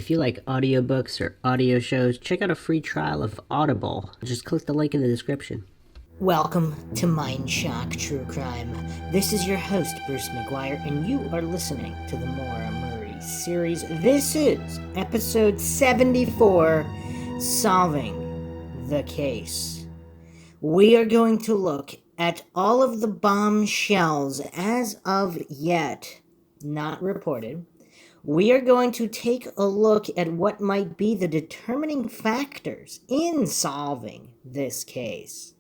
If you like audiobooks or audio shows, check out a free trial of Audible. Just click the link in the description. Welcome to Mindshock True Crime. This is your host, Bruce McGuire, and you are listening to the Maura Murray series. This is episode 74, Solving the Case. We are going to look at all of the bombshells as of yet not reported. We are going to take a look at what might be the determining factors in solving this case.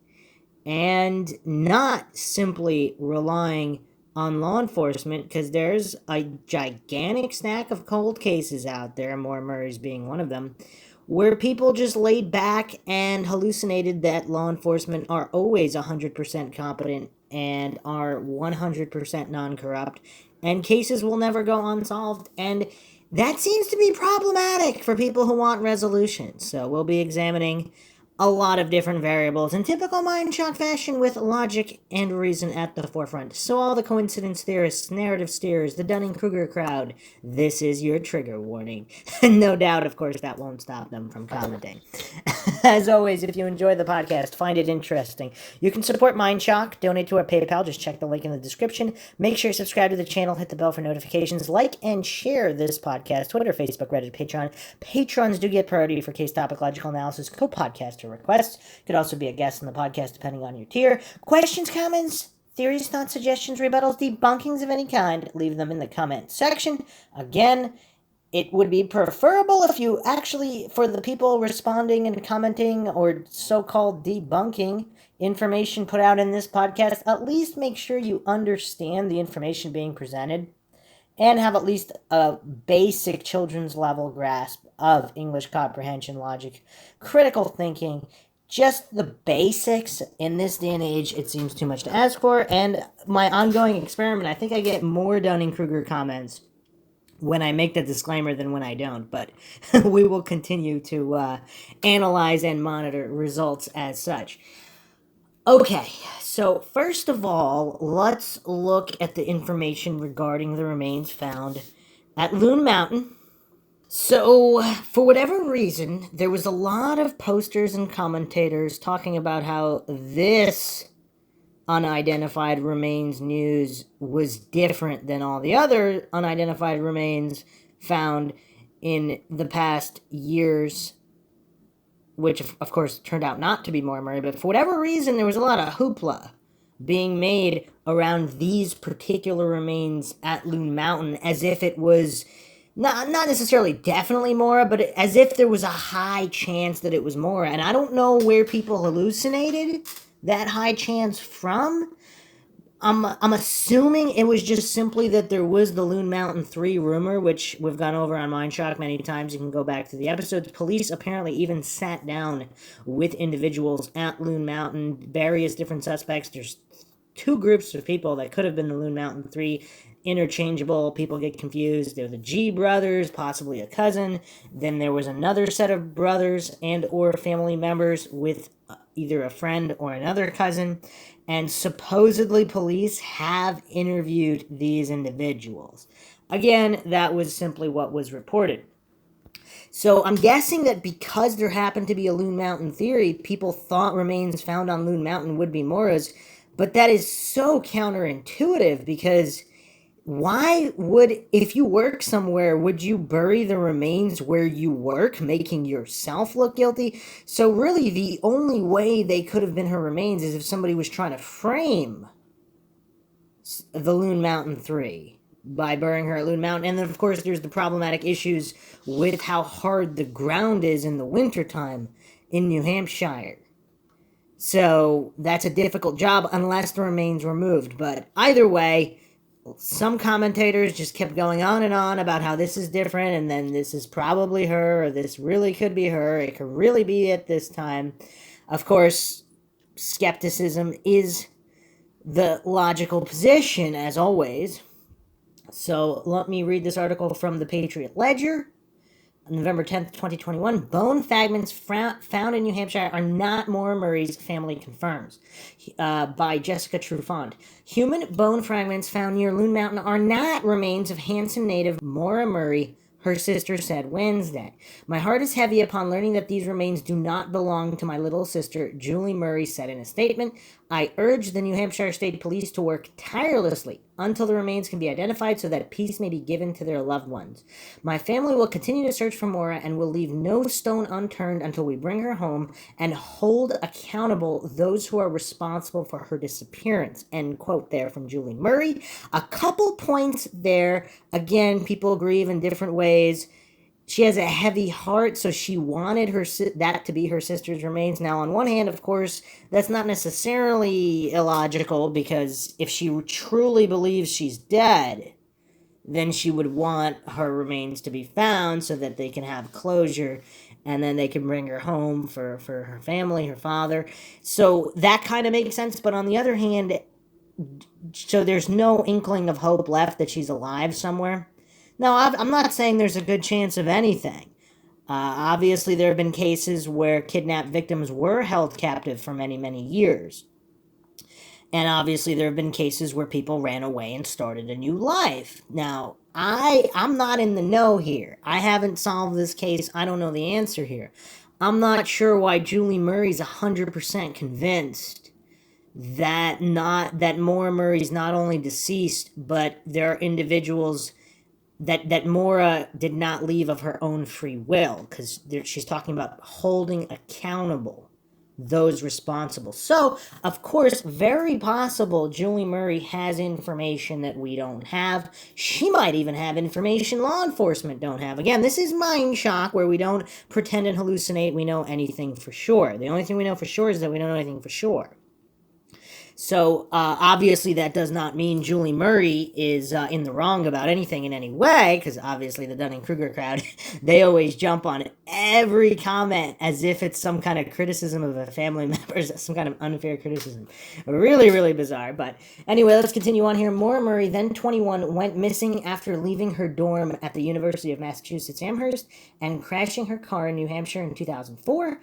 And not simply relying on law enforcement, because there's a gigantic stack of cold cases out there, Maura Murray's being one of them, where people just laid back and hallucinated that law enforcement are always 100% competent and are 100% non-corrupt, and cases will never go unsolved, and that seems to be problematic for people who want resolution. So we'll be examining a lot of different variables in typical Mindshock fashion with logic and reason at the forefront. So all the coincidence theorists, narrative steerers, the Dunning-Kruger crowd, this is your trigger warning. No doubt, of course, that won't stop them from commenting. As always, if you enjoy the podcast, find it interesting, you can support Mindshock, donate to our PayPal, just check the link in the description. Make sure you subscribe to the channel, hit the bell for notifications, like and share this podcast, Twitter, Facebook, Reddit, Patreon. Patrons do get priority for case topic logical analysis, co-podcaster requests. Could also be a guest on the podcast depending on your tier. Questions, comments, theories, thoughts, suggestions, rebuttals, debunkings of any kind, leave them in the comment section. Again, it would be preferable if you actually, for the people responding and commenting or so-called debunking information put out in this podcast, at least make sure you understand the information being presented and have at least a basic children's level grasp of English comprehension, logic, critical thinking, just the basics. In this day and age, it seems too much to ask for, and my ongoing experiment, I think I get more Dunning-Kruger comments when I make the disclaimer than when I don't, but we will continue to analyze and monitor results as such. Okay, so first of all, let's look at the information regarding the remains found at Loon Mountain. So, for whatever reason, there was a lot of posters and commentators talking about how this unidentified remains news was different than all the other unidentified remains found in the past years, which of course turned out not to be Maura Murray, but for whatever reason there was a lot of hoopla being made around these particular remains at Loon Mountain, as if it was not necessarily definitely Maura, but as if there was a high chance that it was Maura. And I don't know where people hallucinated that high chance from. I'm assuming it was just simply that there was the Loon Mountain 3 rumor, which we've gone over on Mindshock many times. You can go back to the episodes. Police apparently even sat down with individuals at Loon Mountain, various different suspects. There's two groups of people that could have been the Loon Mountain 3, interchangeable. People get confused. There were the G brothers, possibly a cousin. Then there was another set of brothers and or family members with either a friend or another cousin. And supposedly police have interviewed these individuals. Again, that was simply what was reported. So I'm guessing that because there happened to be a Loon Mountain theory, people thought remains found on Loon Mountain would be Maura's. But that is so counterintuitive, because why would, if you work somewhere, would you bury the remains where you work, making yourself look guilty? So really, the only way they could have been her remains is if somebody was trying to frame the Loon Mountain 3 by burying her at Loon Mountain. And then, of course, there's the problematic issues with how hard the ground is in the wintertime in New Hampshire. So that's a difficult job unless the remains were moved. But either way, some commentators just kept going on and on about how this is different, and then this is probably her, or this really could be her, it could really be at this time. Of course, skepticism is the logical position, as always. So let me read this article from the Patriot Ledger. November 10th, 2021, bone fragments found in New Hampshire are not Maura Murray's, family confirms. By Jessica Trufant. Human bone fragments found near Loon Mountain are not remains of Hanson native Maura Murray, her sister said Wednesday. My heart is heavy upon learning that these remains do not belong to my little sister, Julie Murray said in a statement. I urge the New Hampshire State Police to work tirelessly until the remains can be identified so that peace may be given to their loved ones. My family will continue to search for Maura and will leave no stone unturned until we bring her home and hold accountable those who are responsible for her disappearance. End quote there from Julie Murray. A couple points there. Again, people grieve in different ways. She has a heavy heart, so she wanted that to be her sister's remains. Now, on one hand, of course, that's not necessarily illogical, because if she truly believes she's dead, then she would want her remains to be found so that they can have closure, and then they can bring her home for her family, her father. So that kind of makes sense. But on the other hand, so there's no inkling of hope left that she's alive somewhere. Now, I'm not saying there's a good chance of anything. Obviously, there have been cases where kidnapped victims were held captive for many, many years. And obviously, there have been cases where people ran away and started a new life. Now, I'm not in the know here. I haven't solved this case. I don't know the answer here. I'm not sure why Julie Murray's 100% convinced that Maura Murray's not only deceased, but there are individuals that Maura did not leave of her own free will, because she's talking about holding accountable those responsible. So, of course, very possible Julie Murray has information that we don't have. She might even have information law enforcement don't have. Again, this is Mindshock, where we don't pretend and hallucinate we know anything for sure. The only thing we know for sure is that we don't know anything for sure. So, obviously, that does not mean Julie Murray is in the wrong about anything in any way, because obviously the Dunning-Kruger crowd, they always jump on every comment as if it's some kind of criticism of a family member, some kind of unfair criticism. Really, really bizarre. But anyway, let's continue on here. Maura Murray, then 21, went missing after leaving her dorm at the University of Massachusetts Amherst and crashing her car in New Hampshire in 2004.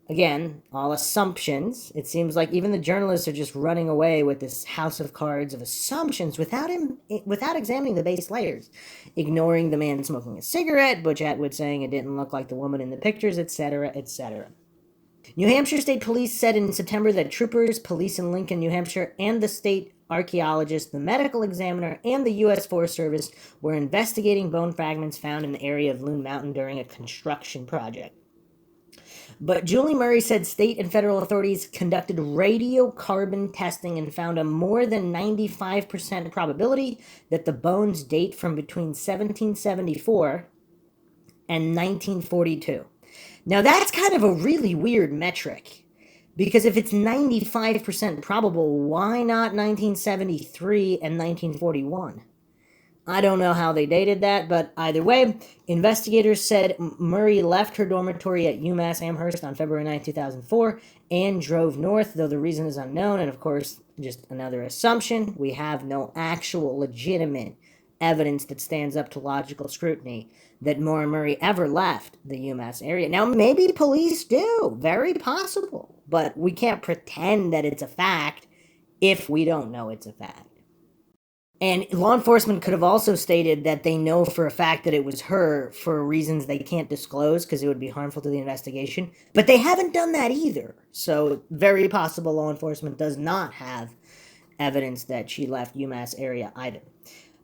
Again, all assumptions. It seems like even the journalists are just running away with this house of cards of assumptions without examining the base layers. Ignoring the man smoking a cigarette, Butch Atwood saying it didn't look like the woman in the pictures, etc., etc. New Hampshire State Police said in September that troopers, police in Lincoln, New Hampshire, and the state archaeologist, the medical examiner, and the U.S. Forest Service were investigating bone fragments found in the area of Loon Mountain during a construction project. But Julie Murray said state and federal authorities conducted radiocarbon testing and found a more than 95% probability that the bones date from between 1774 and 1942. Now, that's kind of a really weird metric, because if it's 95% probable, why not 1973 and 1941? I don't know how they dated that, but either way, investigators said Murray left her dormitory at UMass Amherst on February 9, 2004, and drove north, though the reason is unknown, and of course, just another assumption. We have no actual legitimate evidence that stands up to logical scrutiny that Maura Murray ever left the UMass area. Now, maybe police do, very possible, but we can't pretend that it's a fact if we don't know it's a fact. And law enforcement could have also stated that they know for a fact that it was her for reasons they can't disclose because it would be harmful to the investigation. But they haven't done that either. So very possible law enforcement does not have evidence that she left UMass area either.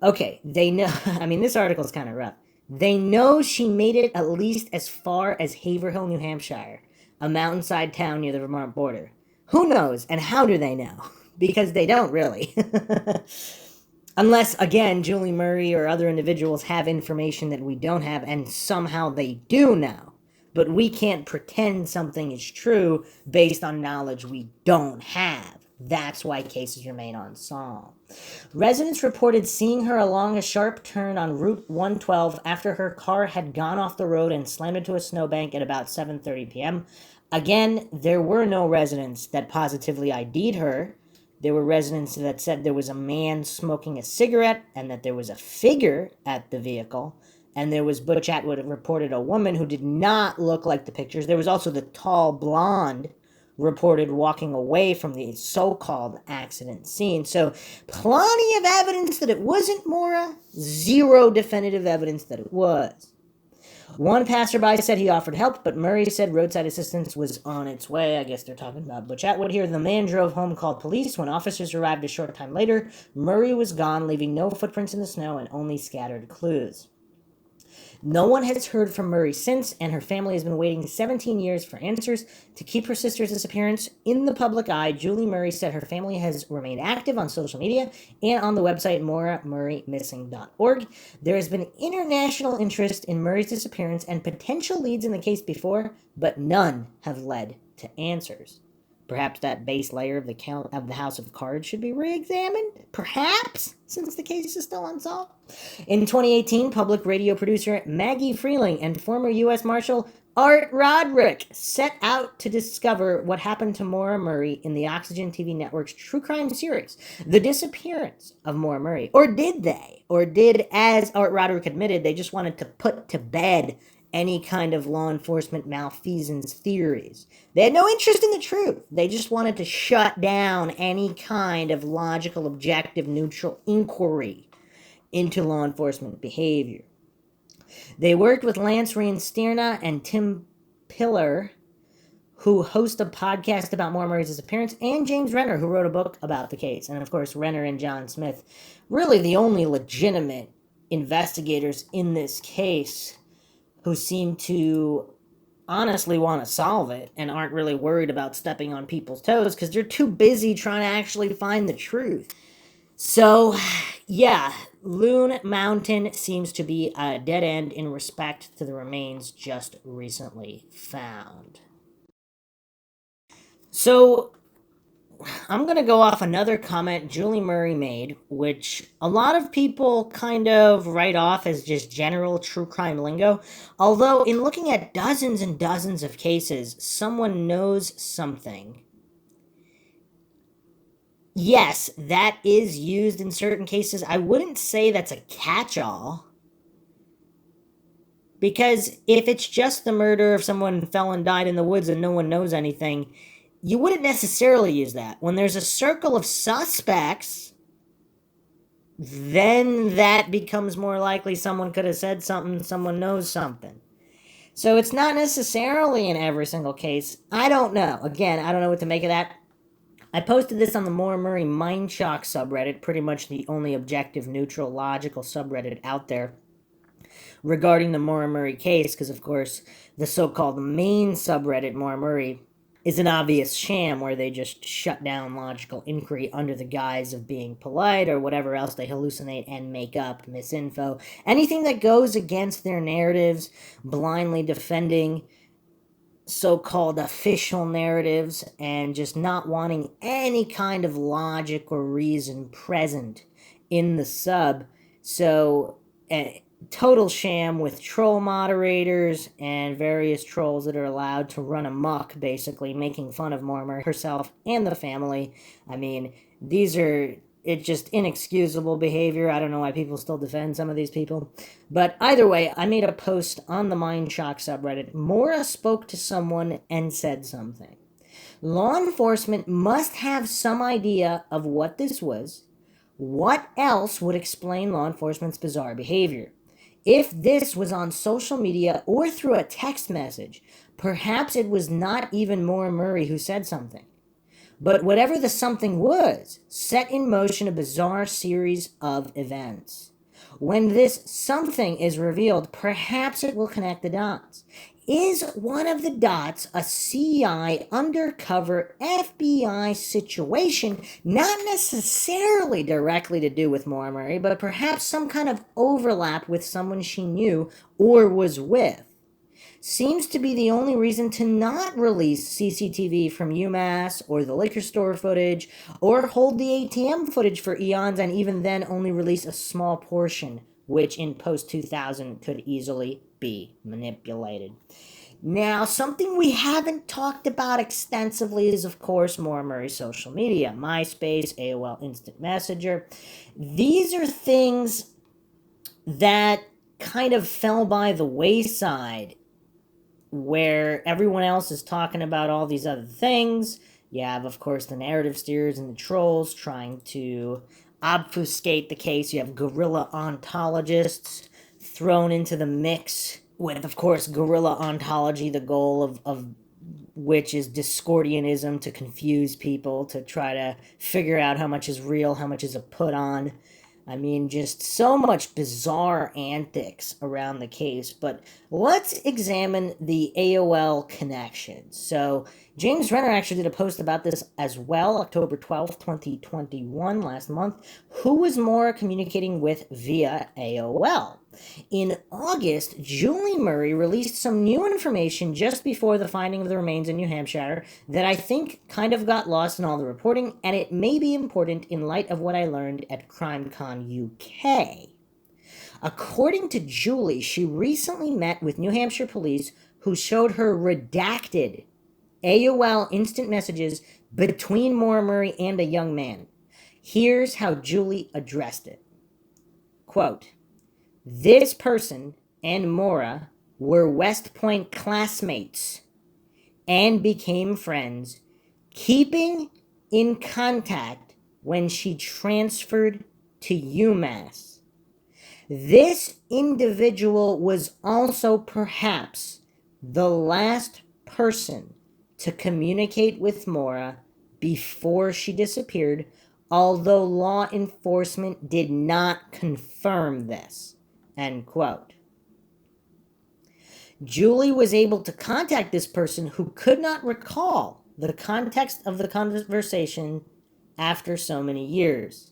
Okay, they know, I mean, this article is kind of rough. They know she made it at least as far as Haverhill, New Hampshire, a mountainside town near the Vermont border. Who knows, and how do they know? Because they don't really. Unless, again, Julie Murray or other individuals have information that we don't have, and somehow they do know. But we can't pretend something is true based on knowledge we don't have. That's why cases remain unsolved. Residents reported seeing her along a sharp turn on Route 112 after her car had gone off the road and slammed into a snowbank at about 7:30 p.m. Again, there were no residents that positively ID'd her. There were residents that said there was a man smoking a cigarette and that there was a figure at the vehicle. And there was, Butch Atwood reported, a woman who did not look like the pictures. There was also the tall blonde reported walking away from the so-called accident scene. So plenty of evidence that it wasn't Maura. Zero definitive evidence that it was. One passerby said he offered help, but Murray said roadside assistance was on its way. I guess they're talking about Butch Atwood here. The man drove home, called police. When officers arrived a short time later, Murray was gone, leaving no footprints in the snow and only scattered clues. No one has heard from Murray since, and her family has been waiting 17 years for answers. To keep her sister's disappearance in the public eye, Julie Murray said her family has remained active on social media and on the website MauraMurrayMissing.org. There has been international interest in Murray's disappearance and potential leads in the case before, but none have led to answers. Perhaps that base layer of the House of Cards should be re-examined? Perhaps, since the case is still unsolved. In 2018, public radio producer Maggie Freeling and former U.S. Marshal Art Roderick set out to discover what happened to Maura Murray in the Oxygen TV network's true crime series, The Disappearance of Maura Murray. Or did they? Or did, as Art Roderick admitted, they just wanted to put to bed any kind of law enforcement malfeasance theories? They had no interest in the truth. They just wanted to shut down any kind of logical, objective, neutral inquiry into law enforcement behavior. They worked with Lance Rienstierna and Tim Pillar, who host a podcast about Maura Murray's disappearance, and James Renner, who wrote a book about the case. And of course, Renner and John Smith, really the only legitimate investigators in this case who seem to honestly want to solve it and aren't really worried about stepping on people's toes because they're too busy trying to actually find the truth. So, yeah, Loon Mountain seems to be a dead end in respect to the remains just recently found. So, I'm going to go off another comment Julie Murray made, which a lot of people kind of write off as just general true crime lingo. Although, in looking at dozens and dozens of cases, someone knows something. Yes, that is used in certain cases. I wouldn't say that's a catch-all. Because if it's just the murder of someone fell and died in the woods and no one knows anything, you wouldn't necessarily use that. When there's a circle of suspects, then that becomes more likely someone could have said something, someone knows something. So it's not necessarily in every single case. I don't know. Again, I don't know what to make of that. I posted this on the Maura Murray Mindshock subreddit, pretty much the only objective, neutral, logical subreddit out there regarding the Maura Murray case, because of course the so-called main subreddit, Maura Murray, is an obvious sham where they just shut down logical inquiry under the guise of being polite or whatever else they hallucinate and make up, misinfo. Anything that goes against their narratives, blindly defending so-called official narratives and just not wanting any kind of logic or reason present in the sub. So, total sham with troll moderators and various trolls that are allowed to run amok, basically making fun of Maura Murray herself and the family. I mean, it's just inexcusable behavior. I don't know why people still defend some of these people. But either way, I made a post on the Mindshock subreddit. Maura spoke to someone and said something. Law enforcement must have some idea of what this was. What else would explain law enforcement's bizarre behavior? If this was on social media or through a text message, perhaps it was not even Maura Murray who said something. But whatever the something was, set in motion a bizarre series of events. When this something is revealed, perhaps it will connect the dots. Is one of the dots a CI undercover FBI situation, not necessarily directly to do with Maura Murray, but perhaps some kind of overlap with someone she knew or was with? Seems to be the only reason to not release CCTV from UMass or the liquor store footage, or hold the ATM footage for eons and even then only release a small portion, which in post-2000 could easily be manipulated. Now, something we haven't talked about extensively is, of course, Maura Murray's social media. MySpace, AOL Instant Messenger. These are things that kind of fell by the wayside where everyone else is talking about all these other things. You have, of course, the narrative steers and the trolls trying to obfuscate the case. You have guerrilla ontologists thrown into the mix with, of course, guerrilla ontology, the goal of which is Discordianism, to confuse people, to try to figure out how much is real, how much is a put on. I mean, just so much bizarre antics around the case. But let's examine the AOL connection. So James Renner actually did a post about this as well, October 12th, 2021, last month. Who was Maura communicating with via AOL? In August, Julie Murray released some new information just before the finding of the remains in New Hampshire that I think kind of got lost in all the reporting, and it may be important in light of what I learned at CrimeCon UK. According to Julie, she recently met with New Hampshire police who showed her redacted AOL instant messages between Maura Murray and a young man. Here's how Julie addressed it. Quote, "This person and Maura were West Point classmates and became friends, keeping in contact when she transferred to UMass. This individual was also perhaps the last person to communicate with Maura before she disappeared, although law enforcement did not confirm this." End quote. Julie was able to contact this person who could not recall the context of the conversation after so many years.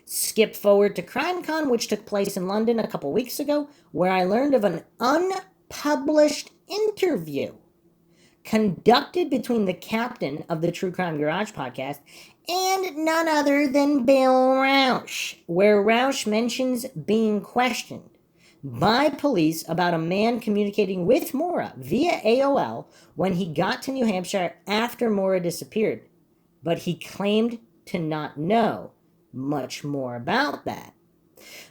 Skip forward to CrimeCon, which took place in London a couple weeks ago, where I learned of an unpublished interview conducted between the captain of the True Crime Garage podcast and none other than Bill Rausch, where Rausch mentions being questioned by police about a man communicating with Maura via AOL when he got to New Hampshire after Maura disappeared, but he claimed to not know much more about that.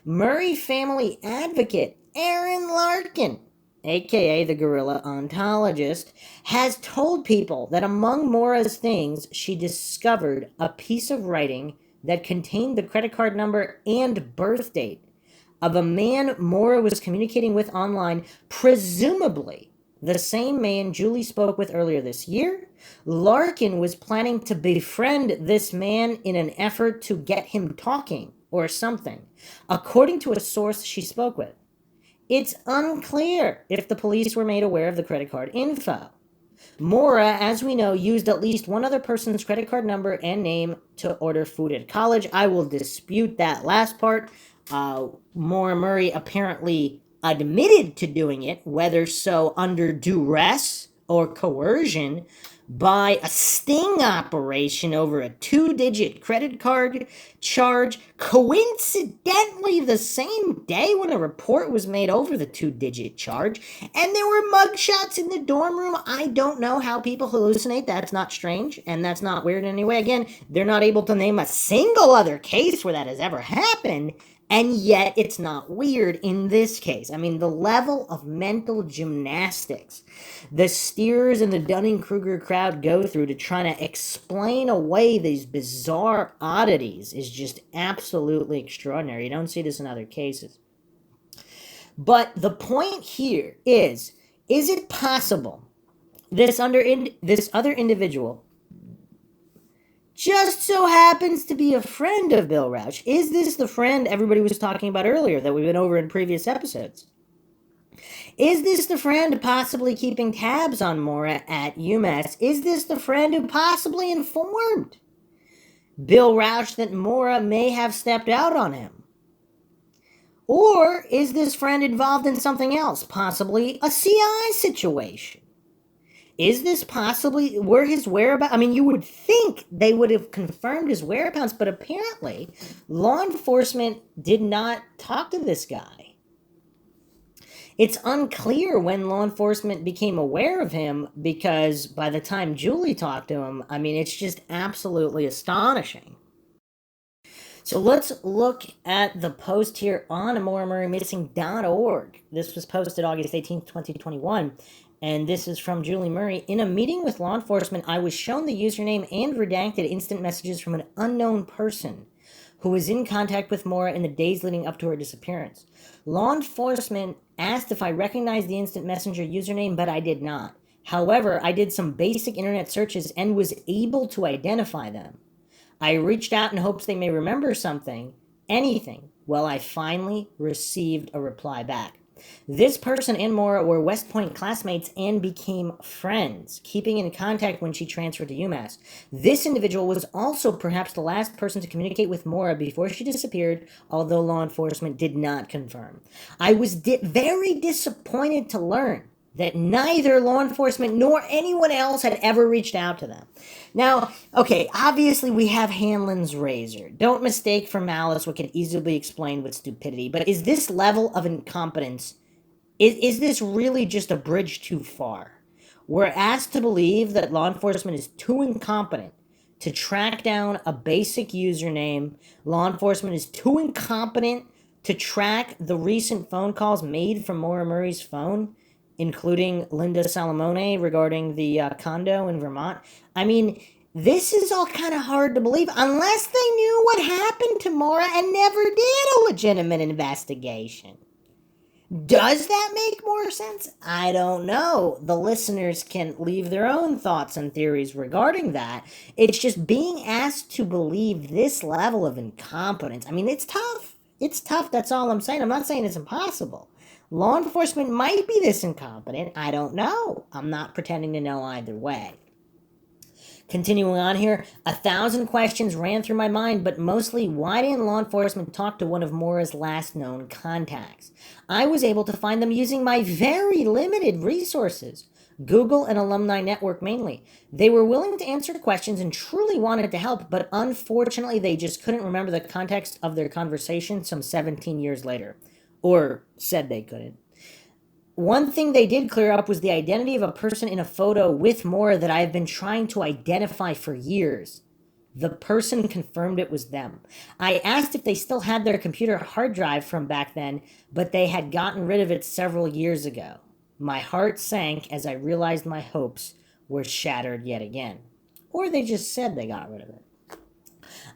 Murray family advocate Aaron Larkin, aka the guerrilla ontologist, has told people that among Maura's things, she discovered a piece of writing that contained the credit card number and birth date of a man Maura was communicating with online, presumably the same man Julie spoke with earlier this year. Larkin was planning to befriend this man in an effort to get him talking or something, according to a source she spoke with. It's unclear if the police were made aware of the credit card info. Maura, as we know, used at least one other person's credit card number and name to order food at college. I will dispute that last part. Maura Murray apparently admitted to doing it, whether so under duress or coercion, by a sting operation over a 2-digit credit card charge, coincidentally the same day when a report was made over the 2-digit charge, and there were mugshots in the dorm room. I don't know how people hallucinate. That's not strange, and that's not weird in any way. Again, they're not able to name a single other case where that has ever happened, and yet it's not weird in this case. I mean, the level of mental gymnastics the Steers and the Dunning-Kruger crowd go through to try to explain away these bizarre oddities is just absolutely extraordinary. You don't see this in other cases. But the point here is it possible this other individual just so happens to be a friend of Bill Rausch? Is this the friend everybody was talking about earlier that we've been over in previous episodes? Is this the friend possibly keeping tabs on Maura at UMass? Is this the friend who possibly informed Bill Rausch that Maura may have stepped out on him? Or is this friend involved in something else, possibly a CI situation? Is this possibly where his whereabouts? I mean, you would think they would have confirmed his whereabouts, but apparently law enforcement did not talk to this guy. It's unclear when law enforcement became aware of him, because by the time Julie talked to him, I mean, it's just absolutely astonishing. So let's look at the post here on MauraMurrayMissing.org. This was posted August 18th, 2021. And this is from Julie Murray. In a meeting with law enforcement, I was shown the username and redacted instant messages from an unknown person who was in contact with Maura in the days leading up to her disappearance. Law enforcement Asked if I recognized the instant messenger username, but I did not. However, I did some basic internet searches and was able to identify them. I reached out in hopes they may remember something, anything. Well, I finally received a reply back. This person and Maura were West Point classmates and became friends, keeping in contact when she transferred to UMass. This individual was also perhaps the last person to communicate with Maura before she disappeared, although law enforcement did not confirm. I was very disappointed to learn that neither law enforcement nor anyone else had ever reached out to them. Now, okay, obviously we have Hanlon's razor. Don't mistake for malice what can easily be explained with stupidity, but is this level of incompetence, is this really just a bridge too far? We're asked to believe that law enforcement is too incompetent to track down a basic username. Law enforcement is too incompetent to track the recent phone calls made from Maura Murray's phone, including Linda Salamone regarding the condo in Vermont. I mean, this is all kind of hard to believe unless they knew what happened to Maura and never did a legitimate investigation. Does that make more sense? I don't know. The listeners can leave their own thoughts and theories regarding that. It's just being asked to believe this level of incompetence. I mean, it's tough. It's tough, that's all I'm saying. I'm not saying it's impossible. Law enforcement might be this incompetent. I don't know. I'm not pretending to know either way. Continuing on here, 1,000 questions ran through my mind, but mostly, why didn't law enforcement talk to one of Maura's last known contacts? I was able to find them using my very limited resources. Google and alumni network mainly. They were willing to answer questions and truly wanted to help, but unfortunately they just couldn't remember the context of their conversation some 17 years later. Or said they couldn't. One thing they did clear up was the identity of a person in a photo with Maura that I have been trying to identify for years. The person confirmed it was them. I asked if they still had their computer hard drive from back then, but they had gotten rid of it several years ago. My heart sank as I realized my hopes were shattered yet again. Or they just said they got rid of it.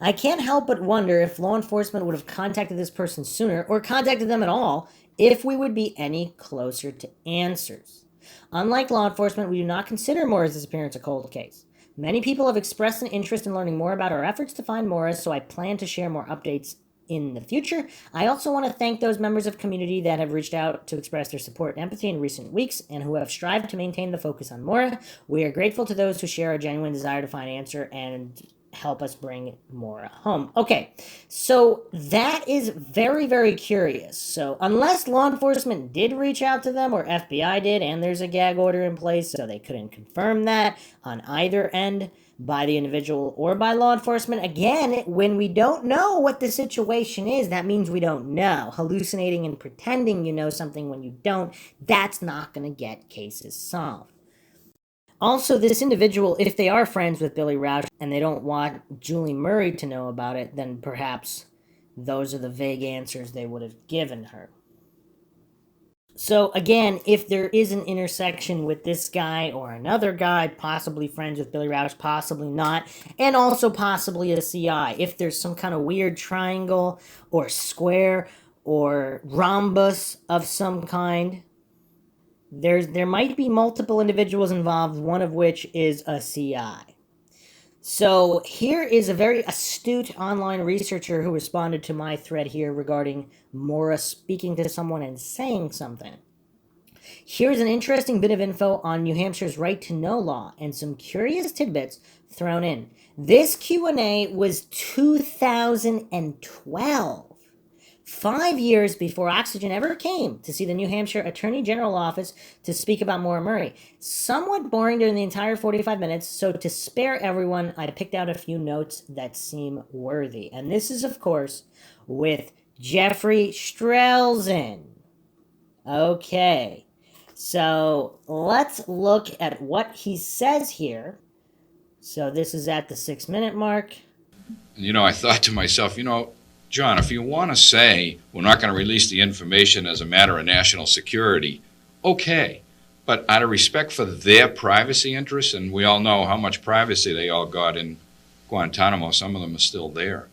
I can't help but wonder if law enforcement would have contacted this person sooner, or contacted them at all, if we would be any closer to answers. Unlike law enforcement, we do not consider Maura's disappearance a cold case. Many people have expressed an interest in learning more about our efforts to find Maura, so I plan to share more updates in the future. I also want to thank those members of the community that have reached out to express their support and empathy in recent weeks and who have strived to maintain the focus on Maura. We are grateful to those who share our genuine desire to find an answer and help us bring Maura home. Okay, so that is very, very curious. So unless law enforcement did reach out to them or FBI did, and there's a gag order in place, so they couldn't confirm that on either end by the individual or by law enforcement. Again, when we don't know what the situation is, that means we don't know. Hallucinating and pretending you know something when you don't, that's not going to get cases solved. Also, this individual, if they are friends with Billy Roush and they don't want Julie Murray to know about it, then perhaps those are the vague answers they would have given her. So again, if there is an intersection with this guy or another guy, possibly friends with Billy Roush, possibly not, and also possibly a CI, if there's some kind of weird triangle or square or rhombus of some kind, there might be multiple individuals involved, one of which is a CI. So here is a very astute online researcher who responded to my thread here regarding Maura speaking to someone and saying something. Here's an interesting bit of info on New Hampshire's right to know law and some curious tidbits thrown in. This Q&A was 2012. 5 years before Oxygen ever came to see the New Hampshire Attorney General office to speak about Maura Murray. Somewhat boring during the entire 45 minutes, so to spare everyone, I picked out a few notes that seem worthy. And this is, of course, with Jeffrey Strelzin. Okay, so let's look at what he says here. So this is at the 6-minute mark. I thought to myself, John, if you want to say we're not going to release the information as a matter of national security, okay. But out of respect for their privacy interests, and we all know how much privacy they all got in Guantanamo, some of them are still there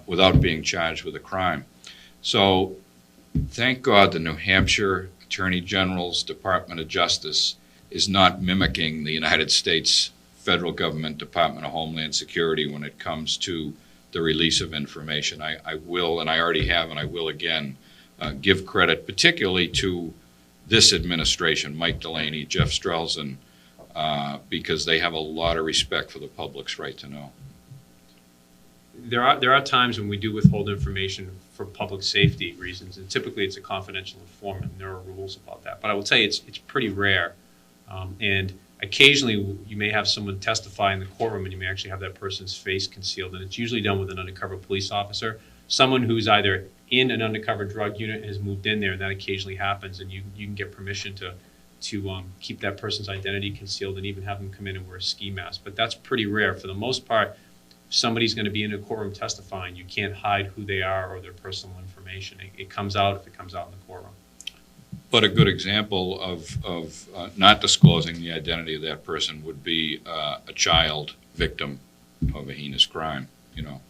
without being charged with a crime. So Thank God the New Hampshire Attorney General's Department of Justice is not mimicking the United States federal government Department of Homeland Security when it comes to the release of information. I will, and I already have, and I will again, give credit particularly to this administration, Mike Delaney, Jeff Strelzin, because they have a lot of respect for the public's right to know. There are times when we do withhold information for public safety reasons, and typically it's a confidential informant, and there are rules about that. But I will tell you, it's pretty rare, and occasionally you may have someone testify in the courtroom, and you may actually have that person's face concealed, and it's usually done with an undercover police officer, someone who's either in an undercover drug unit and has moved in there, and that occasionally happens, and you can get permission to keep that person's identity concealed and even have them come in and wear a ski mask. But that's pretty rare. For the most part, if somebody's going to be in a courtroom testifying, you can't hide who they are or their personal information. It comes out if it comes out in the courtroom. But a good example of not disclosing the identity of that person would be a child victim of a heinous crime,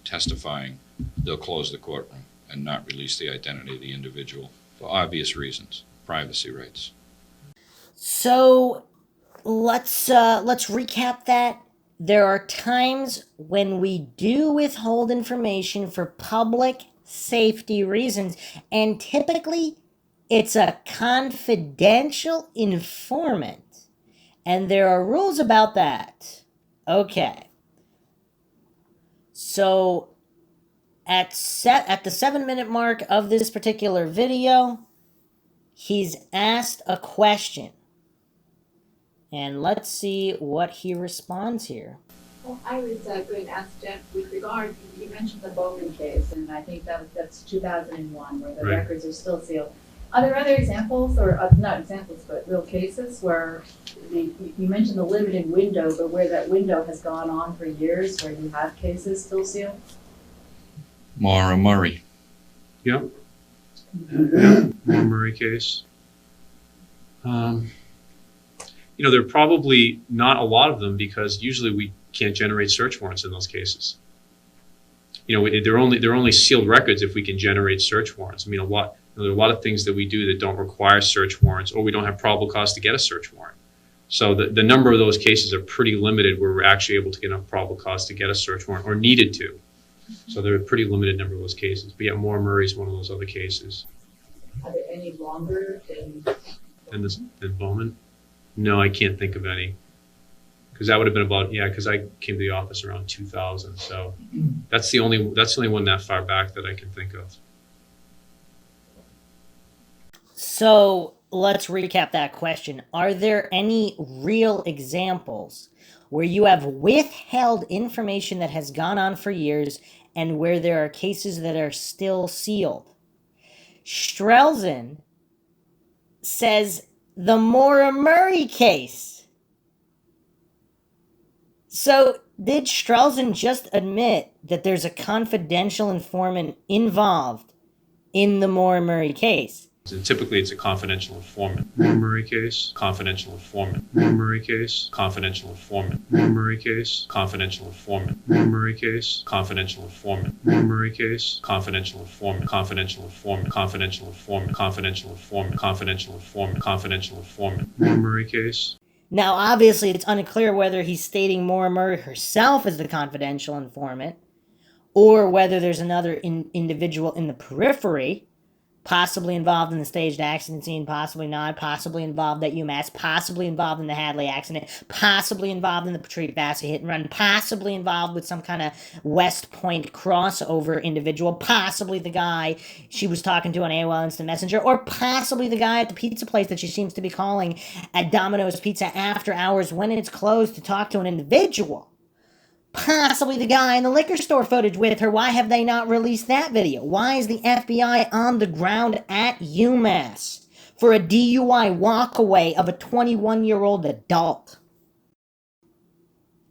testifying. They'll close the courtroom and not release the identity of the individual for obvious reasons, privacy rights. So let's recap that. There are times when we do withhold information for public safety reasons, and typically it's a confidential informant, and there are rules about that. Okay. So at the 7-minute mark of this particular video, he's asked a question. And let's see what he responds here. Well, I was going to ask Jeff with regard, you mentioned the Bowman case, and I think that's 2001, where the Right. records are still sealed. Are there other examples, or not examples, but real cases where you mentioned the limited window, but where that window has gone on for years, where you have cases still sealed? Maura Murray. Yeah. Maura Murray case. There are probably not a lot of them because usually we can't generate search warrants in those cases. They're only sealed records if we can generate search warrants. I mean, there are a lot of things that we do that don't require search warrants, or we don't have probable cause to get a search warrant. So the number of those cases are pretty limited where we're actually able to get enough probable cause to get a search warrant, or needed to. So there are a pretty limited number of those cases. But yeah, Maura Murray is one of those other cases. Are there any longer Than Bowman? No, I can't think of any. Because that would have been because I came to the office around 2000. So that's the only one that far back that I can think of. So let's recap that question. Are there any real examples where you have withheld information that has gone on for years and where there are cases that are still sealed? Strelzin says the Maura Murray case. So did Strelzin just admit that there's a confidential informant involved in the Maura Murray case? And typically it's a confidential informant. Maura Murray case, confidential informant. Maura Murray case, confidential informant. Maura Murray case, confidential informant. Maura Murray case, confidential informant. Maura Murray case, confidential informant. Confidential informant. Confidential informant. Confidential informant. Confidential informant. Confidential informant. Maura Murray case. Now, obviously, it's unclear whether he's stating Maura Murray herself as the confidential informant, or whether there's another individual in the periphery, possibly involved in the staged accident scene, possibly not, possibly involved at UMass, possibly involved in the Hadley accident, possibly involved in the Patrick Bassett hit and run, possibly involved with some kind of West Point crossover individual, possibly the guy she was talking to on AOL Instant Messenger, or possibly the guy at the pizza place that she seems to be calling at Domino's Pizza after hours when it's closed to talk to an individual. Possibly the guy in the liquor store footage with her. Why have they not released that video? Why is the FBI on the ground at UMass for a DUI walkaway of a 21-year-old adult?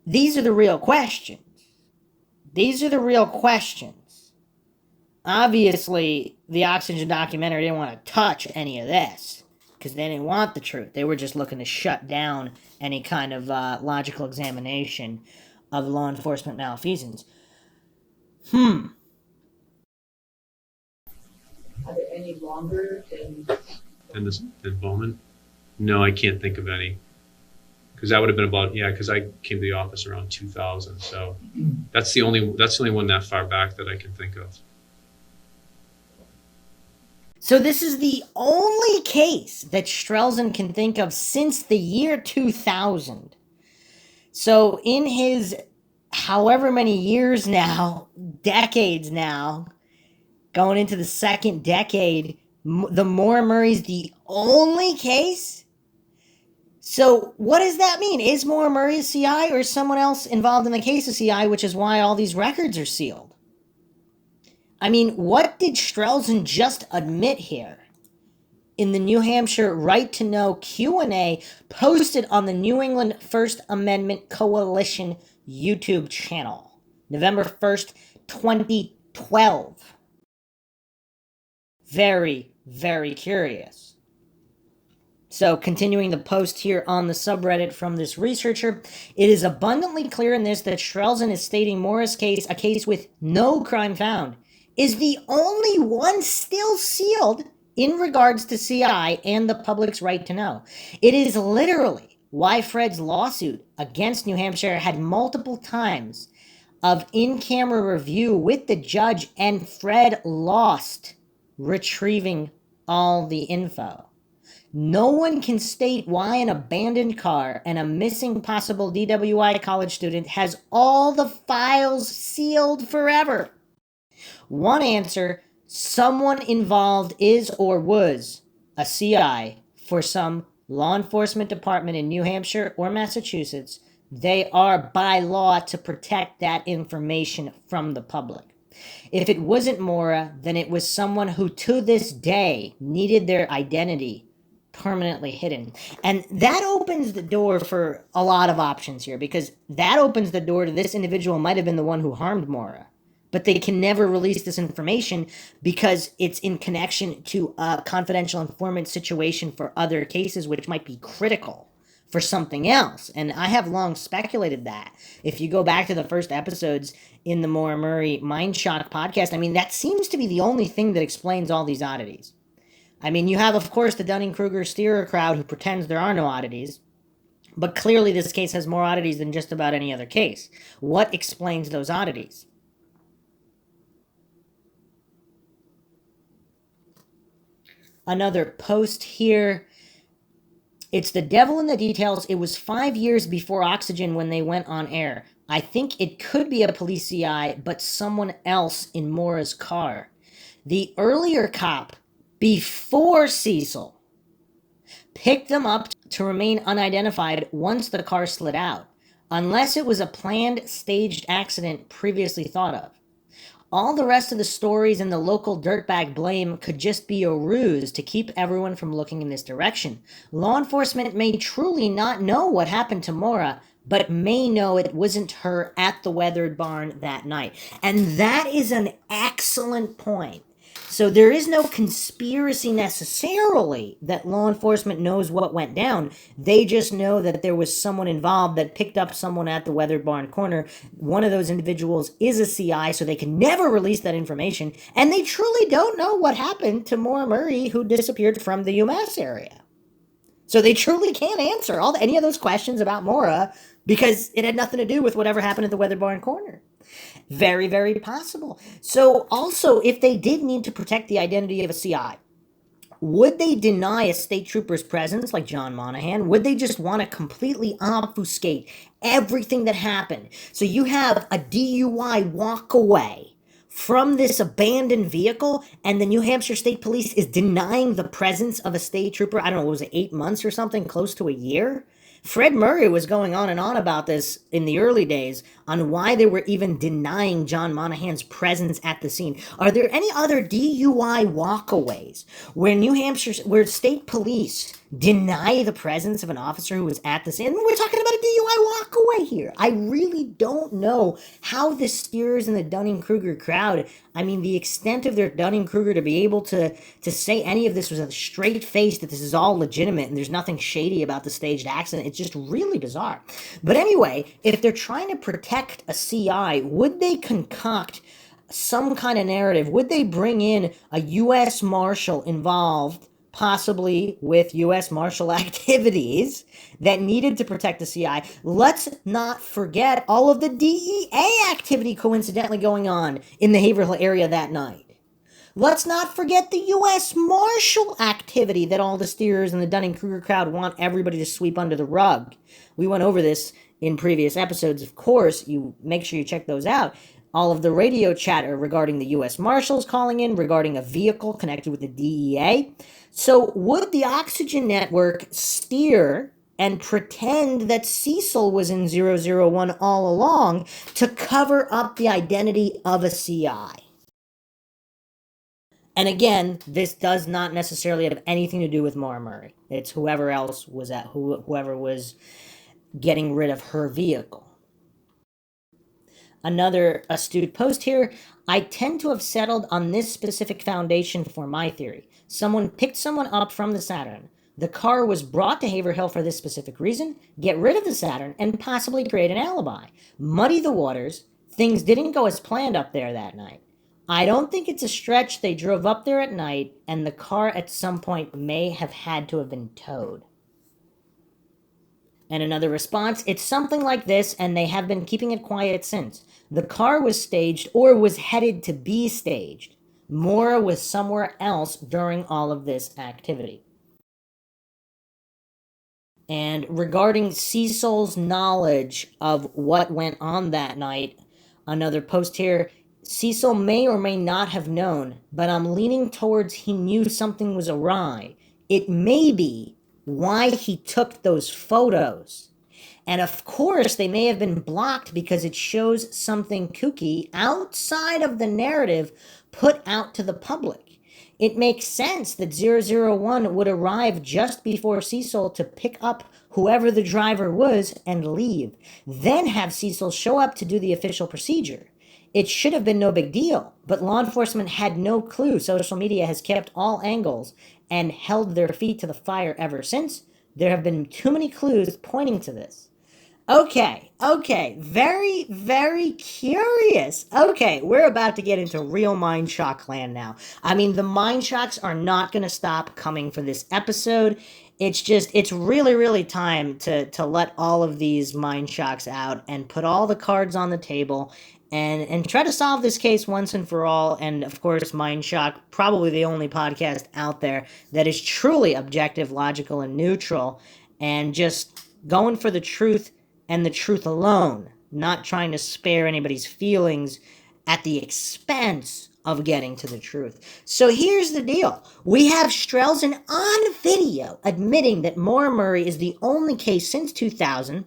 These are the real questions. These are the real questions. Obviously, the Oxygen documentary didn't want to touch any of this because they didn't want the truth. They were just looking to shut down any kind of logical examination of law enforcement malfeasance. Are there any any longer than? And Bowman? No, I can't think of any. Because that would have been because I came to the office around 2000. So that's the only one that far back that I can think of. So this is the only case that Strelzin can think of since the year 2000. So in his however many years now, decades now, going into the second decade, the Maura Murray's the only case? So what does that mean? Is Maura Murray a CI or is someone else involved in the case a CI, which is why all these records are sealed? I mean, what did Strelzin just admit here? In the New Hampshire Right to Know Q&A posted on the New England First Amendment Coalition YouTube channel, November 1st, 2012. Very, very curious. So, continuing the post here on the subreddit from this researcher, it is abundantly clear in this that Strelzin is stating Maura's case, a case with no crime found, is the only one still sealed in regards to CI and the public's right to know. It is literally why Fred's lawsuit against New Hampshire had multiple times of in-camera review with the judge, and Fred lost retrieving all the info. No one can state why an abandoned car and a missing possible DWI college student has all the files sealed forever. One answer, someone involved is or was a CI for some law enforcement department in New Hampshire or Massachusetts. They are by law to protect that information from the public. If it wasn't Maura, then it was someone who to this day needed their identity permanently hidden. And that opens the door for a lot of options here, because that opens the door to this individual might have been the one who harmed Maura. But they can never release this information because it's in connection to a confidential informant situation for other cases, which might be critical for something else. And I have long speculated that. If you go back to the first episodes in the Maura Murray Mindshock podcast, I mean, that seems to be the only thing that explains all these oddities. I mean, you have, of course, the Dunning-Kruger steerer crowd who pretends there are no oddities, but clearly this case has more oddities than just about any other case. What explains those oddities? Another post here. It's the devil in the details. It was 5 years before Oxygen when they went on air. I think it could be a police CI, but someone else in Maura's car. The earlier cop before Cecil picked them up to remain unidentified once the car slid out, unless it was a planned, staged accident previously thought of. All the rest of the stories and the local dirtbag blame could just be a ruse to keep everyone from looking in this direction. Law enforcement may truly not know what happened to Maura, but may know it wasn't her at the weathered barn that night. And that is an excellent point. So there is no conspiracy necessarily that law enforcement knows what went down. They just know that there was someone involved that picked up someone at the weathered barn corner. One of those individuals is a CI, so they can never release that information. And they truly don't know what happened to Maura Murray, who disappeared from the UMass area. So they truly can't answer any of those questions about Maura because it had nothing to do with whatever happened at the weathered barn corner. Very, very possible. So also, if they did need to protect the identity of a CI, would they deny a state trooper's presence like John Monahan? Would they just want to completely obfuscate everything that happened? So you have a DUI walk away from this abandoned vehicle, and the New Hampshire State Police is denying the presence of a state trooper. I don't know, was it 8 months or something, close to a year? Fred Murray was going on and on about this in the early days on why they were even denying John Monahan's presence at the scene. Are there any other DUI walkaways where state police deny the presence of an officer who was at the scene? We're talking about a DUI walkaway here. I really don't know how this steers in the Dunning-Kruger crowd. I mean, the extent of their Dunning-Kruger to be able to say any of this was a straight face, that this is all legitimate and there's nothing shady about the staged accident. It's just really bizarre. But anyway, if they're trying to protect a CI, would they concoct some kind of narrative? Would they bring in a U.S. Marshal involved, possibly with U.S. Marshal activities that needed to protect the CI? Let's not forget all of the DEA activity coincidentally going on in the Haverhill area that night. Let's not forget the U.S. Marshal activity that all the steerers and the Dunning-Kruger crowd want everybody to sweep under the rug. We went over this in previous episodes, of course. You make sure you check those out. All of the radio chatter regarding the U.S. Marshals calling in, regarding a vehicle connected with the DEA. So would the Oxygen Network steer and pretend that Cecil was in 001 all along to cover up the identity of a CI? And again, this does not necessarily have anything to do with Maura Murray. It's whoever else was whoever was getting rid of her vehicle. Another astute post here. I tend to have settled on this specific foundation for my theory. Someone picked someone up from the Saturn. The car was brought to Haverhill for this specific reason. Get rid of the Saturn and possibly create an alibi. Muddy the waters. Things didn't go as planned up there that night. I don't think it's a stretch they drove up there at night and the car at some point may have had to have been towed. And another response, it's something like this and they have been keeping it quiet since. The car was staged or was headed to be staged. Maura was somewhere else during all of this activity. And regarding Cecil's knowledge of what went on that night, another post here, Cecil may or may not have known, but I'm leaning towards he knew something was awry. It may be why he took those photos. And of course, they may have been blocked because it shows something kooky outside of the narrative put out to the public. It makes sense that 001 would arrive just before Cecil to pick up whoever the driver was and leave, then have Cecil show up to do the official procedure. It should have been no big deal, but law enforcement had no clue. Social media has kept all angles and held their feet to the fire ever since. There have been too many clues pointing to this. Okay, very, very curious. Okay, we're about to get into real Mindshock land now. I mean, the Mindshocks are not going to stop coming for this episode. It's really, really time to let all of these Mindshocks out and put all the cards on the table and try to solve this case once and for all. And of course, Mindshock, probably the only podcast out there that is truly objective, logical, and neutral, and just going for the truth and the truth alone, not trying to spare anybody's feelings at the expense of getting to the truth. So here's the deal. We have Strelzin on video admitting that Maura Murray is the only case since 2000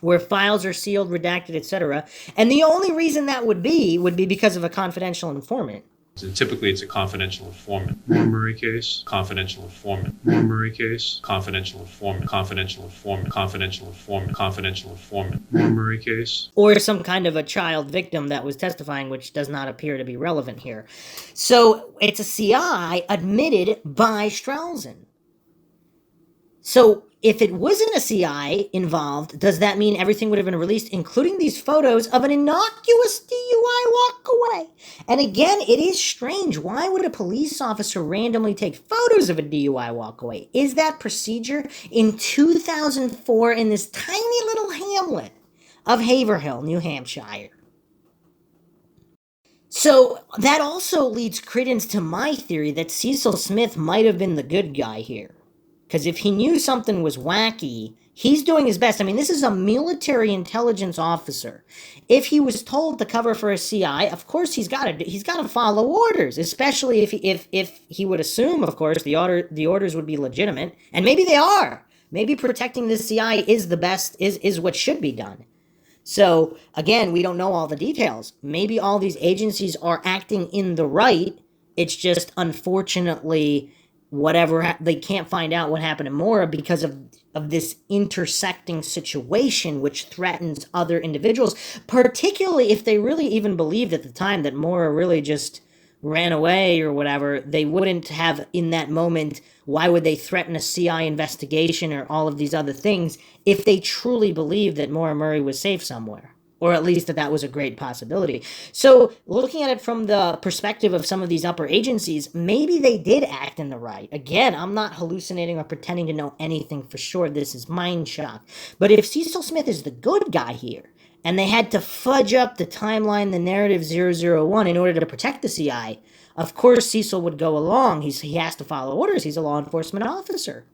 where files are sealed, redacted, etc. And the only reason that would be because of a confidential informant. And typically, it's a confidential informant. Maura Murray case, confidential informant. Maura Murray case, confidential informant. Confidential informant. Confidential informant. Confidential informant. Maura Murray case. Or some kind of a child victim that was testifying, which does not appear to be relevant here. So it's a CI admitted by Strelzin. So if it wasn't a CI involved, does that mean everything would have been released, including these photos of an innocuous DUI walk-away? And again, it is strange. Why would a police officer randomly take photos of a DUI walk-away? Is that procedure in 2004 in this tiny little hamlet of Haverhill, New Hampshire? So that also leads credence to my theory that Cecil Smith might have been the good guy here. Because if he knew something was wacky, he's doing his best. I mean, this is a military intelligence officer. If he was told to cover for a CI, of course he's got to follow orders. Especially if he would assume, of course, the orders would be legitimate, and maybe they are. Maybe protecting this CI is the best, is what should be done. So again, we don't know all the details. Maybe all these agencies are acting in the right. It's just unfortunately, they can't find out what happened to Maura because of this intersecting situation which threatens other individuals, particularly if they really even believed at the time that Maura really just ran away or whatever. They wouldn't have, in that moment, why would they threaten a CI investigation or all of these other things if they truly believed that Maura Murray was safe somewhere? or at least that was a great possibility. So looking at it from the perspective of some of these upper agencies, maybe they did act in the right. Again, I'm not hallucinating or pretending to know anything for sure. This is Mindshock. But if Cecil Smith is the good guy here, and they had to fudge up the timeline, the narrative 001 in order to protect the CI, of course Cecil would go along. He has to follow orders. He's a law enforcement officer.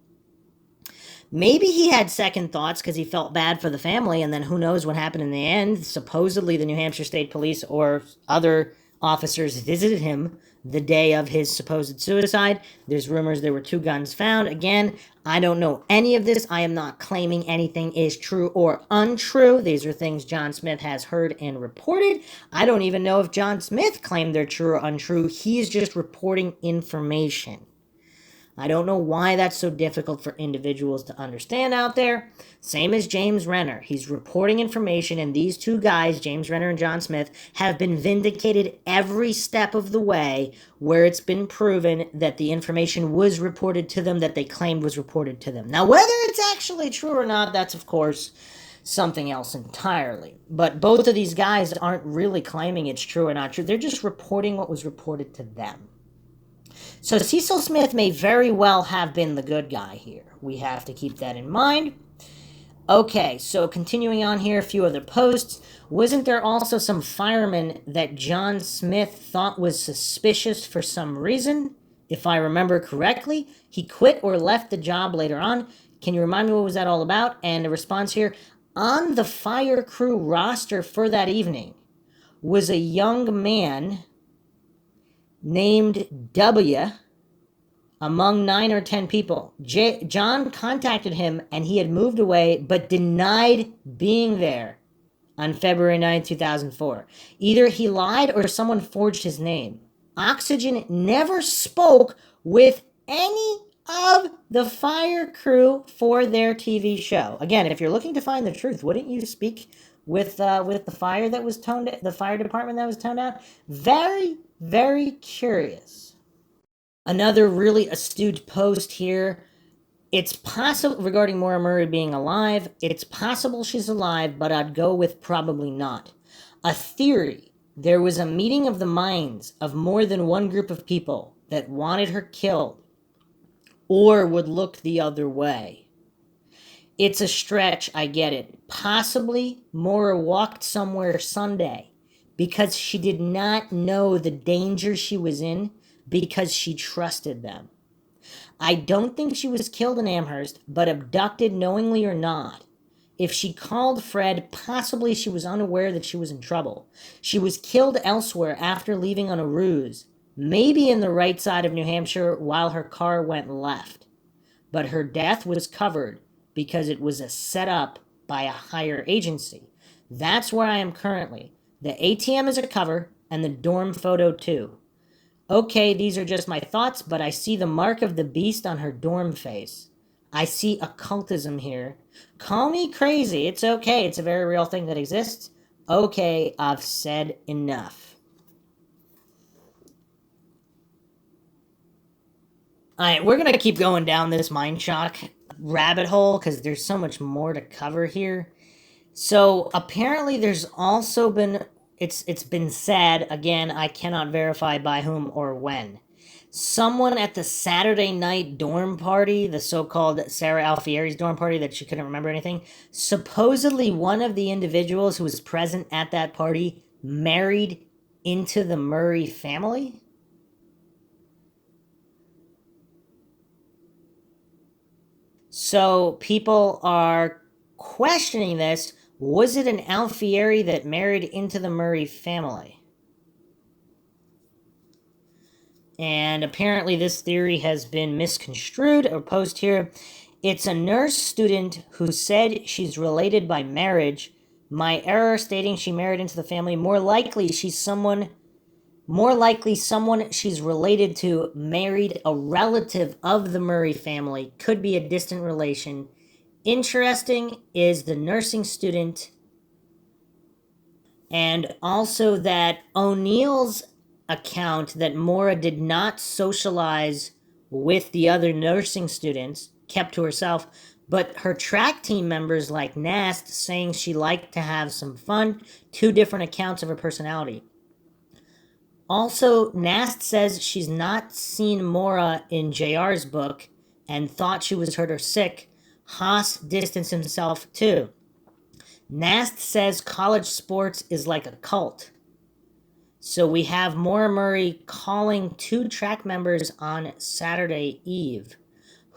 Maybe he had second thoughts because he felt bad for the family, and then who knows what happened in the end. Supposedly the New Hampshire State Police or other officers visited him the day of his supposed suicide. There's rumors there were 2 guns found. Again, I don't know any of this. I am not claiming anything is true or untrue. These are things John Smith has heard and reported. I don't even know if John Smith claimed they're true or untrue. He's just reporting information. I don't know why that's so difficult for individuals to understand out there. Same as James Renner. He's reporting information, and these 2 guys, James Renner and John Smith, have been vindicated every step of the way where it's been proven that the information was reported to them that they claimed was reported to them. Now, whether it's actually true or not, that's, of course, something else entirely. But both of these guys aren't really claiming it's true or not true. They're just reporting what was reported to them. So Cecil Smith may very well have been the good guy here. We have to keep that in mind. Okay, so continuing on here, a few other posts. Wasn't there also some fireman that John Smith thought was suspicious for some reason? If I remember correctly, he quit or left the job later on. Can you remind me what was that all about? And the response here, on the fire crew roster for that evening was a young man named W among 9 or 10 people. John contacted him and he had moved away but denied being there on February 9, 2004. Either he lied or someone forged his name. Oxygen never spoke with any of the fire crew for their TV show. Again, if you're looking to find the truth, wouldn't you speak with the fire that was the fire department that was toned out? Very, very curious. Another really astute post here. It's possible, regarding Maura Murray being alive, it's possible she's alive, but I'd go with probably not. A theory, there was a meeting of the minds of more than one group of people that wanted her killed or would look the other way. It's a stretch, I get it. Possibly Maura walked somewhere Sunday because she did not know the danger she was in because she trusted them. I don't think she was killed in Amherst, but abducted knowingly or not. If she called Fred, possibly she was unaware that she was in trouble. She was killed elsewhere after leaving on a ruse, maybe in the right side of New Hampshire while her car went left. But her death was covered because it was a setup by a higher agency. That's where I am currently. The ATM is a cover, and the dorm photo too. Okay, these are just my thoughts, but I see the mark of the beast on her dorm face. I see occultism here. Call me crazy, it's okay, it's a very real thing that exists. Okay, I've said enough. Alright, we're gonna keep going down this Mindshock rabbit hole, because there's so much more to cover here. So, apparently there's also been... It's been said, again, I cannot verify by whom or when. Someone at the Saturday night dorm party, the so-called Sarah Alfieri's dorm party that she couldn't remember anything, supposedly one of the individuals who was present at that party married into the Murray family? So people are questioning this. Was it an Alfieri that married into the Murray family? And apparently this theory has been misconstrued or posed here. It's a nurse student who said she's related by marriage. My error stating she married into the family. More likely someone she's related to married a relative of the Murray family. Could be a distant relation. Interesting is the nursing student, and also that O'Neill's account that Maura did not socialize with the other nursing students, kept to herself, But her track team members like Nast saying she liked to have some fun, two different accounts of her personality. Also, Nast says she's not seen Maura in JR's book and thought she was hurt or sick. Haas distanced himself too. Nast says college sports is like a cult. So we have Maura Murray calling two track members on Saturday Eve.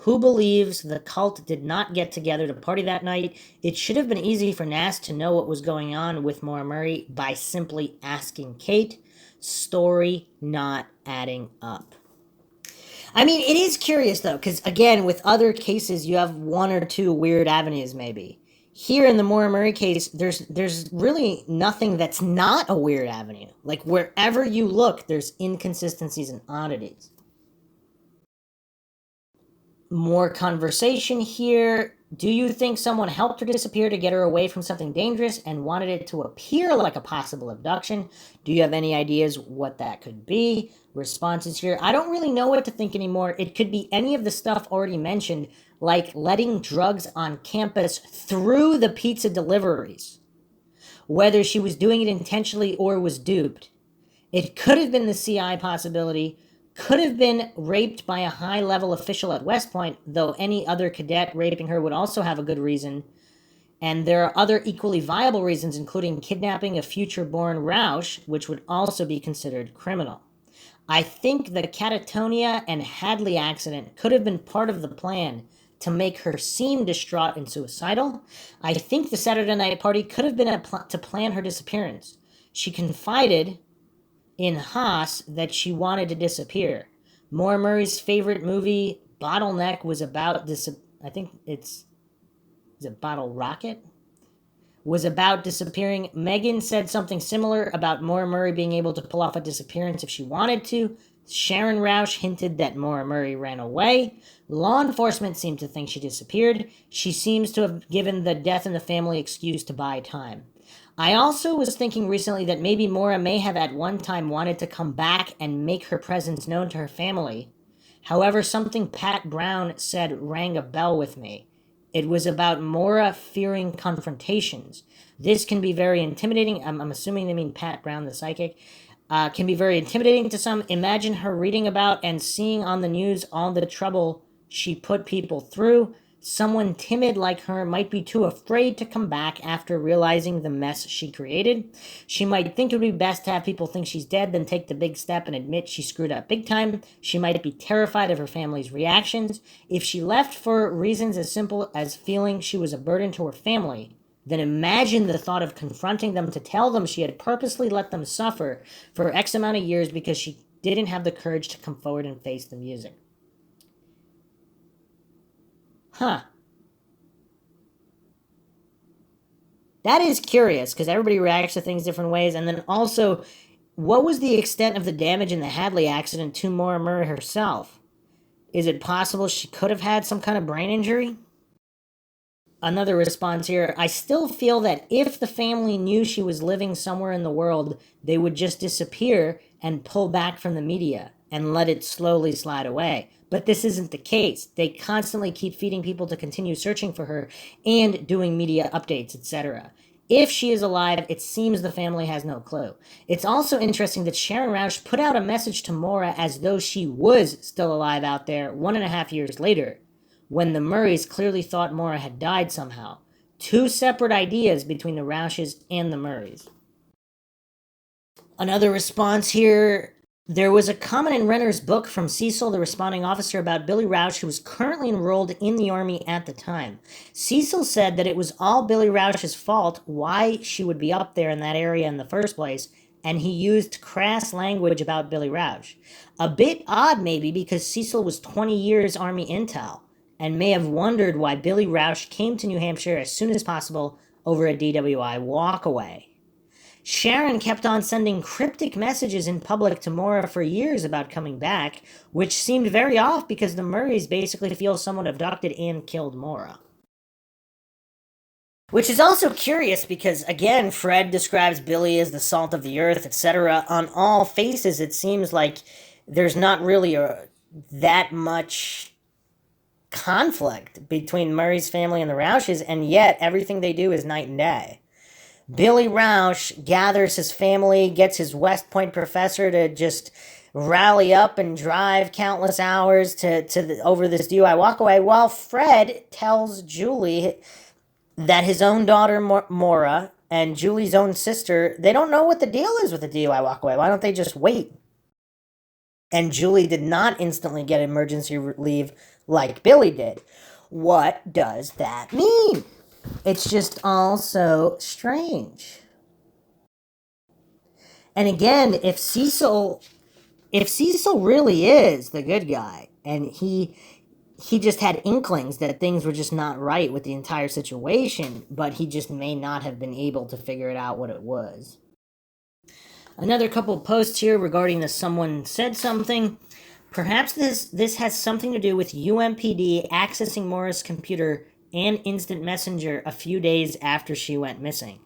Who believes the cult did not get together to party that night? It should have been easy for Nast to know what was going on with Maura Murray by simply asking Kate. Story not adding up. I mean, it is curious though, because again, with other cases, you have one or two weird avenues maybe. Here in the Maura Murray case, there's really nothing that's not a weird avenue. Like wherever you look, there's inconsistencies and oddities. More conversation here. Do you think someone helped her disappear to get her away from something dangerous and wanted it to appear like a possible abduction? Do you have any ideas what that could be? Responses here. I don't really know what to think anymore. It could be any of the stuff already mentioned, like letting drugs on campus through the pizza deliveries. Whether she was doing it intentionally or was duped. It could have been the CI possibility. Could have been raped by a high-level official at West Point, though any other cadet raping her would also have a good reason. And there are other equally viable reasons, including kidnapping a future-born Roush, which would also be considered criminal. I think the Catatonia and Hadley accident could have been part of the plan to make her seem distraught and suicidal. I think the Saturday night party could have been to plan her disappearance. She confided in Haas that she wanted to disappear. Maura Murray's favorite movie, Bottleneck, was about this. I think is it Bottle Rocket? Was about disappearing. Megan said something similar about Maura Murray being able to pull off a disappearance if she wanted to. Sharon Roush hinted that Maura Murray ran away. Law enforcement seemed to think she disappeared. She seems to have given the death in the family excuse to buy time. I also was thinking recently that maybe Maura may have at one time wanted to come back and make her presence known to her family. However, something Pat Brown said rang a bell with me. It was about Maura fearing confrontations. This can be very intimidating. I'm assuming they mean Pat Brown, the psychic. Can be very intimidating to some. Imagine her reading about and seeing on the news all the trouble she put people through. Someone timid like her might be too afraid to come back after realizing the mess she created. She might think it would be best to have people think she's dead than take the big step and admit she screwed up big time. She might be terrified of her family's reactions. If she left for reasons as simple as feeling she was a burden to her family, then imagine the thought of confronting them to tell them she had purposely let them suffer for X amount of years because she didn't have the courage to come forward and face the music. Huh. That is curious, because everybody reacts to things different ways. And then also, what was the extent of the damage in the Hadley accident to Maura Murray herself? Is it possible she could have had some kind of brain injury? Another response here. I still feel that if the family knew she was living somewhere in the world, they would just disappear and pull back from the media and let it slowly slide away. But this isn't the case. They constantly keep feeding people to continue searching for her and doing media updates, etc. If she is alive, it seems the family has no clue. It's also interesting that Sharon Roush put out a message to Maura as though she was still alive out there 1.5 years later, when the Murrays clearly thought Maura had died somehow. Two separate ideas between the Roushes and the Murrays. Another response here. There was a comment in Renner's book from Cecil, the responding officer, about Billy Roush, who was currently enrolled in the Army at the time. Cecil said that it was all Billy Roush's fault why she would be up there in that area in the first place, and he used crass language about Billy Roush. A bit odd, maybe, because Cecil was 20 years Army intel, and may have wondered why Billy Roush came to New Hampshire as soon as possible over a DWI walkaway. Sharon kept on sending cryptic messages in public to Maura for years about coming back, which seemed very off because the Murrays basically feel someone abducted and killed Maura. Which is also curious because, again, Fred describes Billy as the salt of the earth, etc. On all faces, it seems like there's not really that much conflict between Murray's family and the Roushes, and yet everything they do is night and day. Billy Roush gathers his family, gets his West Point professor to just rally up and drive countless hours over this DUI walkaway, while Fred tells Julie that his own daughter, Maura, and Julie's own sister, they don't know what the deal is with the DUI walkaway. Why don't they just wait? And Julie did not instantly get emergency leave like Billy did. What does that mean? It's just all so strange. And again, if Cecil really is the good guy, and he just had inklings that things were just not right with the entire situation, but he just may not have been able to figure it out what it was. Another couple of posts here regarding this someone said something. Perhaps this has something to do with UMPD accessing Maura's computer and instant messenger a few days after she went missing.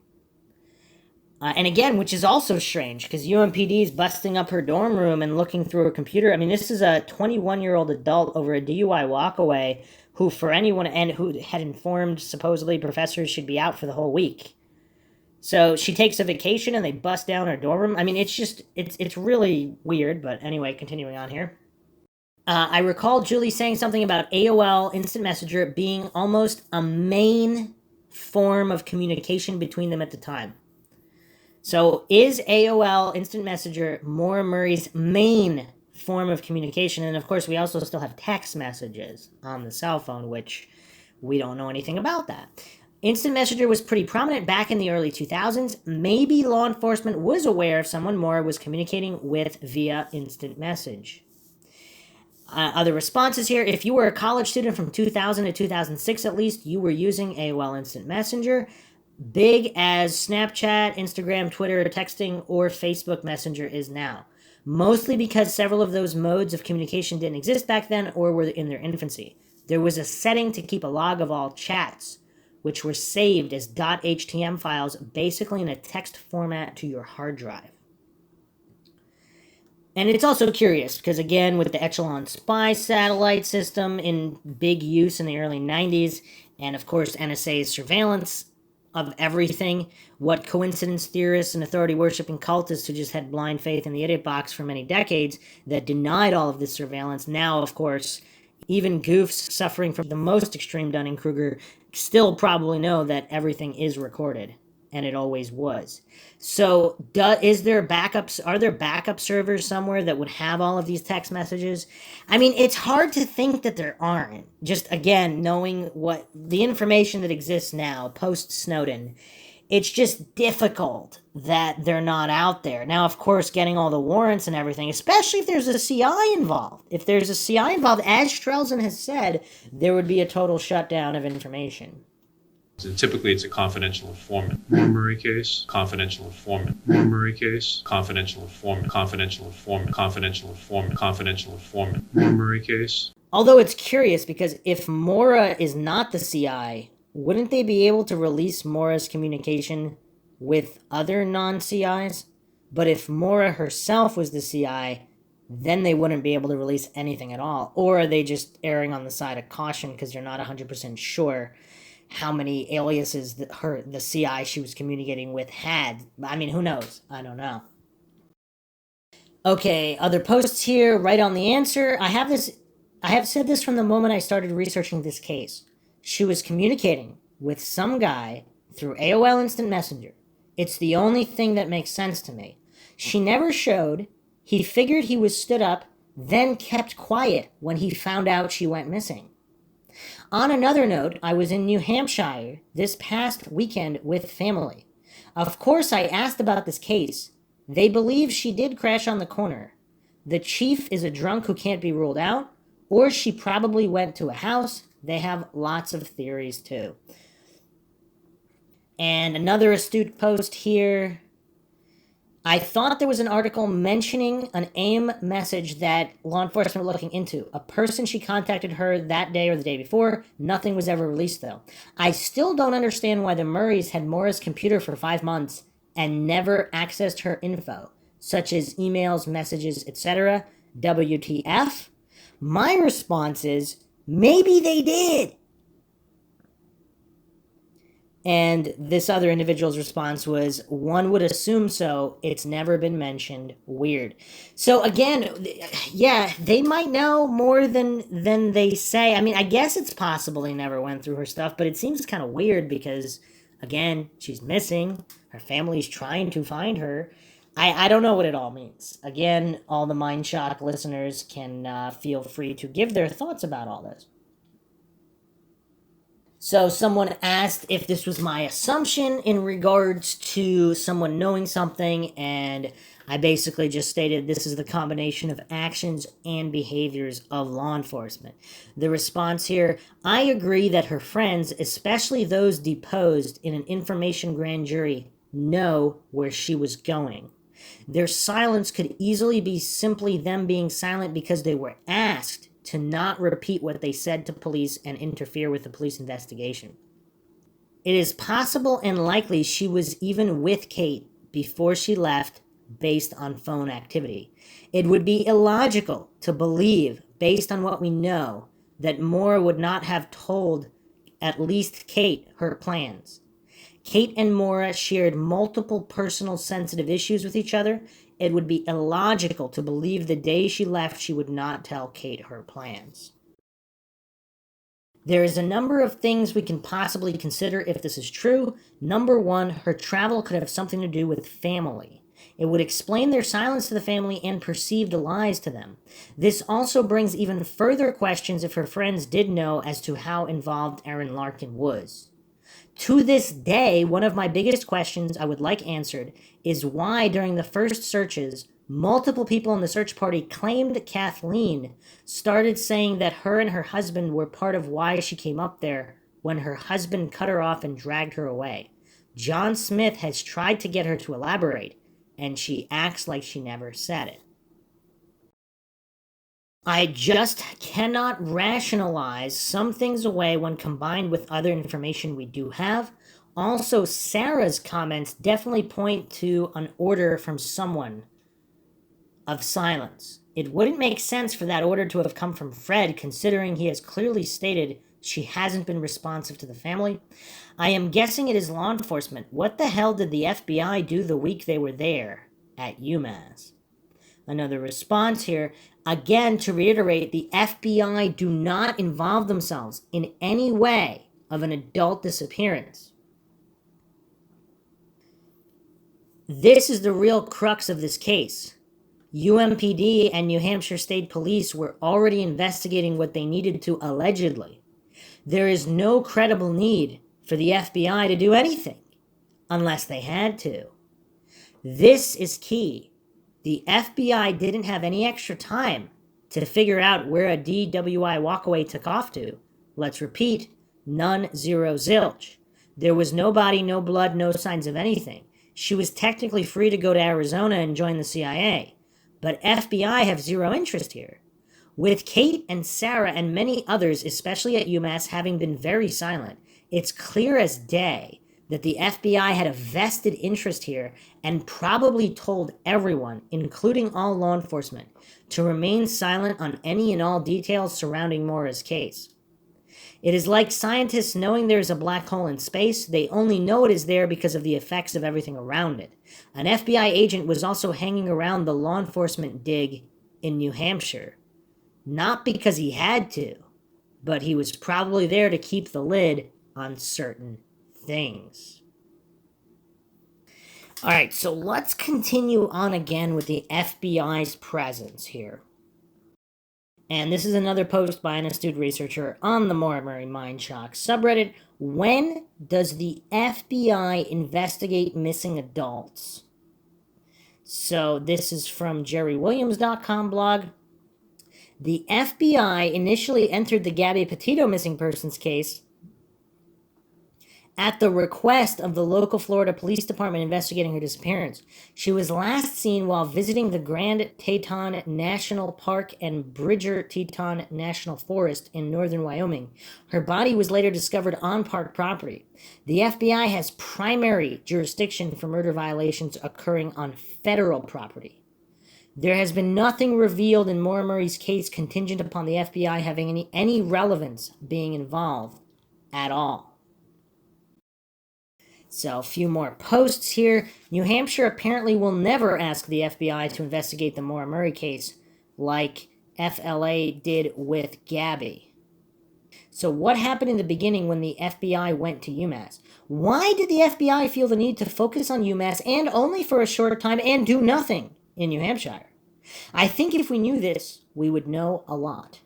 And again, which is also strange, because UMPD is busting up her dorm room and looking through her computer. I mean, this is a 21-year-old adult over a DUI walkaway who had informed supposedly professors she'd be out for the whole week. So she takes a vacation and they bust down her dorm room. I mean, it's really weird, but anyway, continuing on here. I recall Julie saying something about AOL Instant Messenger being almost a main form of communication between them at the time. So is AOL Instant Messenger Maura Murray's main form of communication? And of course, we also still have text messages on the cell phone, which we don't know anything about that. Instant Messenger was pretty prominent back in the early 2000s. Maybe law enforcement was aware of someone Maura was communicating with via instant message. Other responses here. If you were a college student from 2000 to 2006 at least, you were using AOL Instant Messenger. Big as Snapchat, Instagram, Twitter, texting, or Facebook Messenger is now. Mostly because several of those modes of communication didn't exist back then or were in their infancy. There was a setting to keep a log of all chats, which were saved as .htm files, basically in a text format to your hard drive. And it's also curious, because again, with the Echelon Spy satellite system in big use in the early 90s, and of course NSA's surveillance of everything, what coincidence theorists and authority-worshipping cultists who just had blind faith in the idiot box for many decades that denied all of this surveillance, now, of course, even goofs suffering from the most extreme Dunning-Kruger still probably know that everything is recorded, and it always was. So, are there backup servers somewhere that would have all of these text messages? I mean, it's hard to think that there aren't. Just, again, knowing what the information that exists now, post-Snowden, it's just difficult that they're not out there. Now, of course, getting all the warrants and everything, especially if there's a CI involved. If there's a CI involved, as Strelzin has said, there would be a total shutdown of information. And typically, it's a confidential informant. Maura Murray case, confidential informant. Maura Murray case, confidential informant. Confidential informant. Confidential informant. Confidential informant. Maura Murray case. Although it's curious, because if Maura is not the CI, wouldn't they be able to release Maura's communication with other non-CIs? But if Maura herself was the CI, then they wouldn't be able to release anything at all. Or are they just erring on the side of caution because they're not 100% sure how many aliases that the CI she was communicating with had? I mean, who knows? I don't know. Okay, other posts here, right on the answer. I have said this from the moment I started researching this case. She was communicating with some guy through AOL Instant Messenger. It's the only thing that makes sense to me. She never showed. He figured he was stood up, then kept quiet when he found out she went missing. On another note, I was in New Hampshire this past weekend with family. Of course, I asked about this case. They believe she did crash on the corner. The chief is a drunk who can't be ruled out, or she probably went to a house. They have lots of theories too. And another astute post here. I thought there was an article mentioning an AIM message that law enforcement were looking into. A person she contacted her that day or the day before. Nothing was ever released, though. I still don't understand why the Murrays had Maura's computer for 5 months and never accessed her info, such as emails, messages, etc. WTF? My response is, Maybe they did. And this other individual's response was, one would assume so. It's never been mentioned. Weird. So again, yeah, they might know more than they say. I mean, I guess it's possible they never went through her stuff, but it seems kind of weird because, again, she's missing. Her family's trying to find her. I don't know what it all means. Again, all the Mindshock listeners can feel free to give their thoughts about all this. So someone asked if this was my assumption in regards to someone knowing something, and I basically just stated this is the combination of actions and behaviors of law enforcement. The response here, I agree that her friends, especially those deposed in an information grand jury, know where she was going. Their silence could easily be simply them being silent because they were asked to not repeat what they said to police and interfere with the police investigation. It is possible and likely she was even with Kate before she left based on phone activity. It would be illogical to believe, based on what we know, that Maura would not have told at least Kate her plans. Kate and Maura shared multiple personal sensitive issues with each other. It would be illogical to believe the day she left she would not tell Kate her plans. There is a number of things we can possibly consider if this is true. Number one, her travel could have something to do with family. It would explain their silence to the family and perceived lies to them. This also brings even further questions if her friends did know as to how involved Erin Larkin was. To this day, one of my biggest questions I would like answered is why during the first searches, multiple people in the search party claimed Kathleen started saying that her and her husband were part of why she came up there when her husband cut her off and dragged her away. John Smith has tried to get her to elaborate, and she acts like she never said it. I just cannot rationalize some things away when combined with other information we do have. Also, Sarah's comments definitely point to an order from someone of silence. It wouldn't make sense for that order to have come from Fred, considering he has clearly stated she hasn't been responsive to the family. I am guessing it is law enforcement. What the hell did the FBI do the week they were there at UMass? Another response here. Again, to reiterate, the FBI do not involve themselves in any way of an adult disappearance. This is the real crux of this case. UMPD and New Hampshire State Police were already investigating what they needed to allegedly. There is no credible need for the FBI to do anything unless they had to. This is key. The FBI didn't have any extra time to figure out where a DWI walkaway took off to. Let's repeat, none, zero, zilch. There was no body, no blood, no signs of anything. She was technically free to go to Arizona and join the CIA. But FBI have zero interest here. With Kate and Sarah and many others, especially at UMass, having been very silent, it's clear as day that the FBI had a vested interest here and probably told everyone, including all law enforcement, to remain silent on any and all details surrounding Maura's case. It is like scientists knowing there is a black hole in space. They only know it is there because of the effects of everything around it. An FBI agent was also hanging around the law enforcement dig in New Hampshire. Not because he had to, but he was probably there to keep the lid on certain things. All right, so let's continue on again with the FBI's presence here. And this is another post by an astute researcher on the Maura Murray Mindshock subreddit. When does the FBI investigate missing adults? So this is from jerrywilliams.com blog. The FBI initially entered the Gabby Petito missing persons case at the request of the local Florida Police Department investigating her disappearance. She was last seen while visiting the Grand Teton National Park and Bridger Teton National Forest in northern Wyoming. Her body was later discovered on park property. The FBI has primary jurisdiction for murder violations occurring on federal property. There has been nothing revealed in Maura Murray's case contingent upon the FBI having any relevance being involved at all. So, a few more posts here. New Hampshire apparently will never ask the FBI to investigate the Maura Murray case like FLA did with Gabby. So what happened in the beginning when the FBI went to UMass? Why did the FBI feel the need to focus on UMass and only for a short time and do nothing in New Hampshire? I think if we knew this, we would know a lot.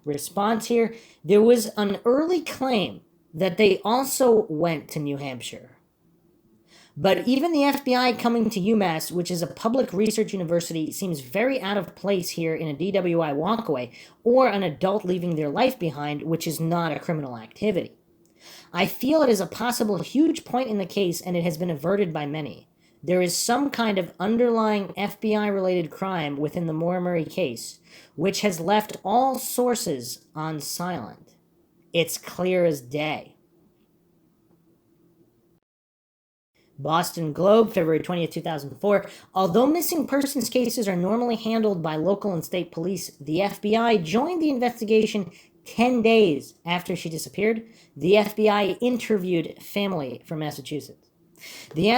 Response here, there was an early claim that they also went to New Hampshire. But even the FBI coming to UMass, which is a public research university, seems very out of place here in a DWI walkaway, or an adult leaving their life behind, which is not a criminal activity. I feel it is a possible huge point in the case, and it has been averted by many. There is some kind of underlying FBI-related crime within the Maura Murray case, which has left all sources on silent. It's clear as day. Boston Globe, February 20th, 2004. Although missing persons cases are normally handled by local and state police, the FBI joined the investigation 10 days after she disappeared. The FBI interviewed family from Massachusetts. The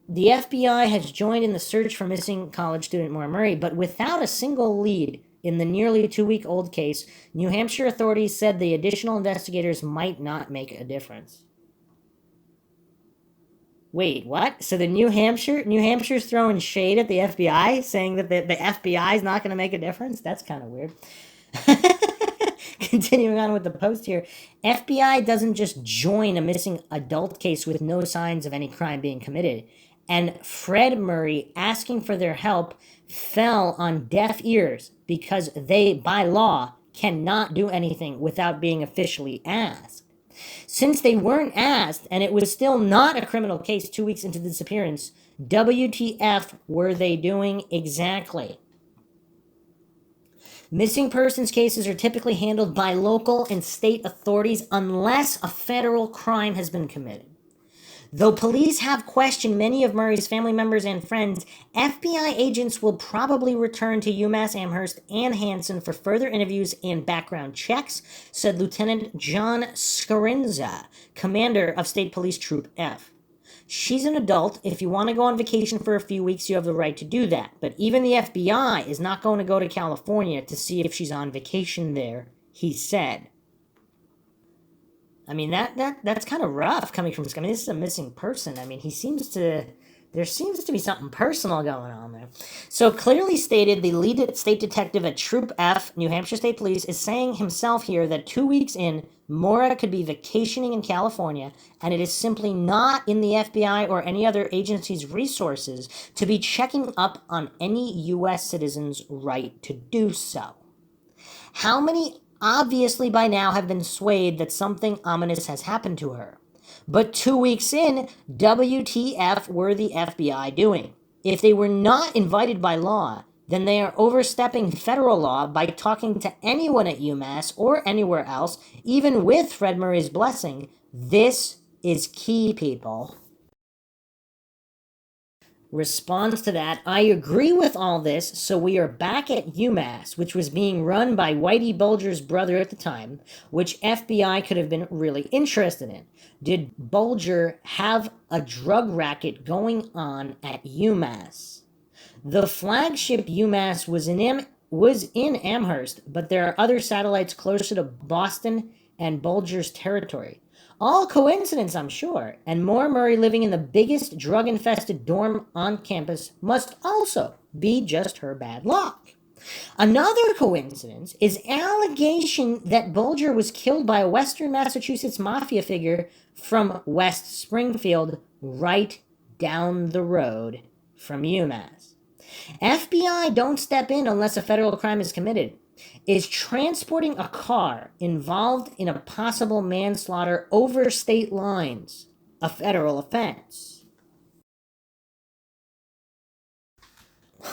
FBI has joined in the search for missing college student Maura Murray, but without a single lead in the nearly 2-week-old case, New Hampshire authorities said the additional investigators might not make a difference. Wait, what? So the New Hampshire's throwing shade at the FBI, saying that the FBI is not going to make a difference? That's kind of weird. Continuing on with the post here, FBI doesn't just join a missing adult case with no signs of any crime being committed. And Fred Murray asking for their help fell on deaf ears because they, by law, cannot do anything without being officially asked. Since they weren't asked, and it was still not a criminal case 2 weeks into the disappearance, WTF were they doing exactly? Missing persons cases are typically handled by local and state authorities unless a federal crime has been committed. Though police have questioned many of Murray's family members and friends, FBI agents will probably return to UMass Amherst and Hanson for further interviews and background checks, said Lieutenant John Scarinza, commander of State Police Troop F. She's an adult. If you want to go on vacation for a few weeks, you have the right to do that. But even the FBI is not going to go to California to see if she's on vacation there, he said. I mean, that's kind of rough coming from this guy. I mean, this is a missing person. I mean, there seems to be something personal going on there. So clearly stated, the lead state detective at Troop F, New Hampshire State Police, is saying himself here that 2 weeks in, Maura could be vacationing in California, and it is simply not in the FBI or any other agency's resources to be checking up on any U.S. citizen's right to do so. How many obviously by now have been swayed that something ominous has happened to her? But 2 weeks in, WTF were the FBI doing? If they were not invited by law, then they are overstepping federal law by talking to anyone at UMass or anywhere else, even with Fred Murray's blessing. This is key, people. Response to that, I agree with all this, so we are back at UMass, which was being run by Whitey Bulger's brother at the time, which FBI could have been really interested in. Did Bulger have a drug racket going on at UMass? The flagship UMass was in Amherst, but there are other satellites closer to Boston and Bulger's territory. All coincidence, I'm sure, and Maura Murray living in the biggest drug-infested dorm on campus must also be just her bad luck. Another coincidence is allegation that Bulger was killed by a Western Massachusetts mafia figure from West Springfield, right down the road from UMass. FBI don't step in unless a federal crime is committed. Is transporting a car involved in a possible manslaughter over state lines a federal offense?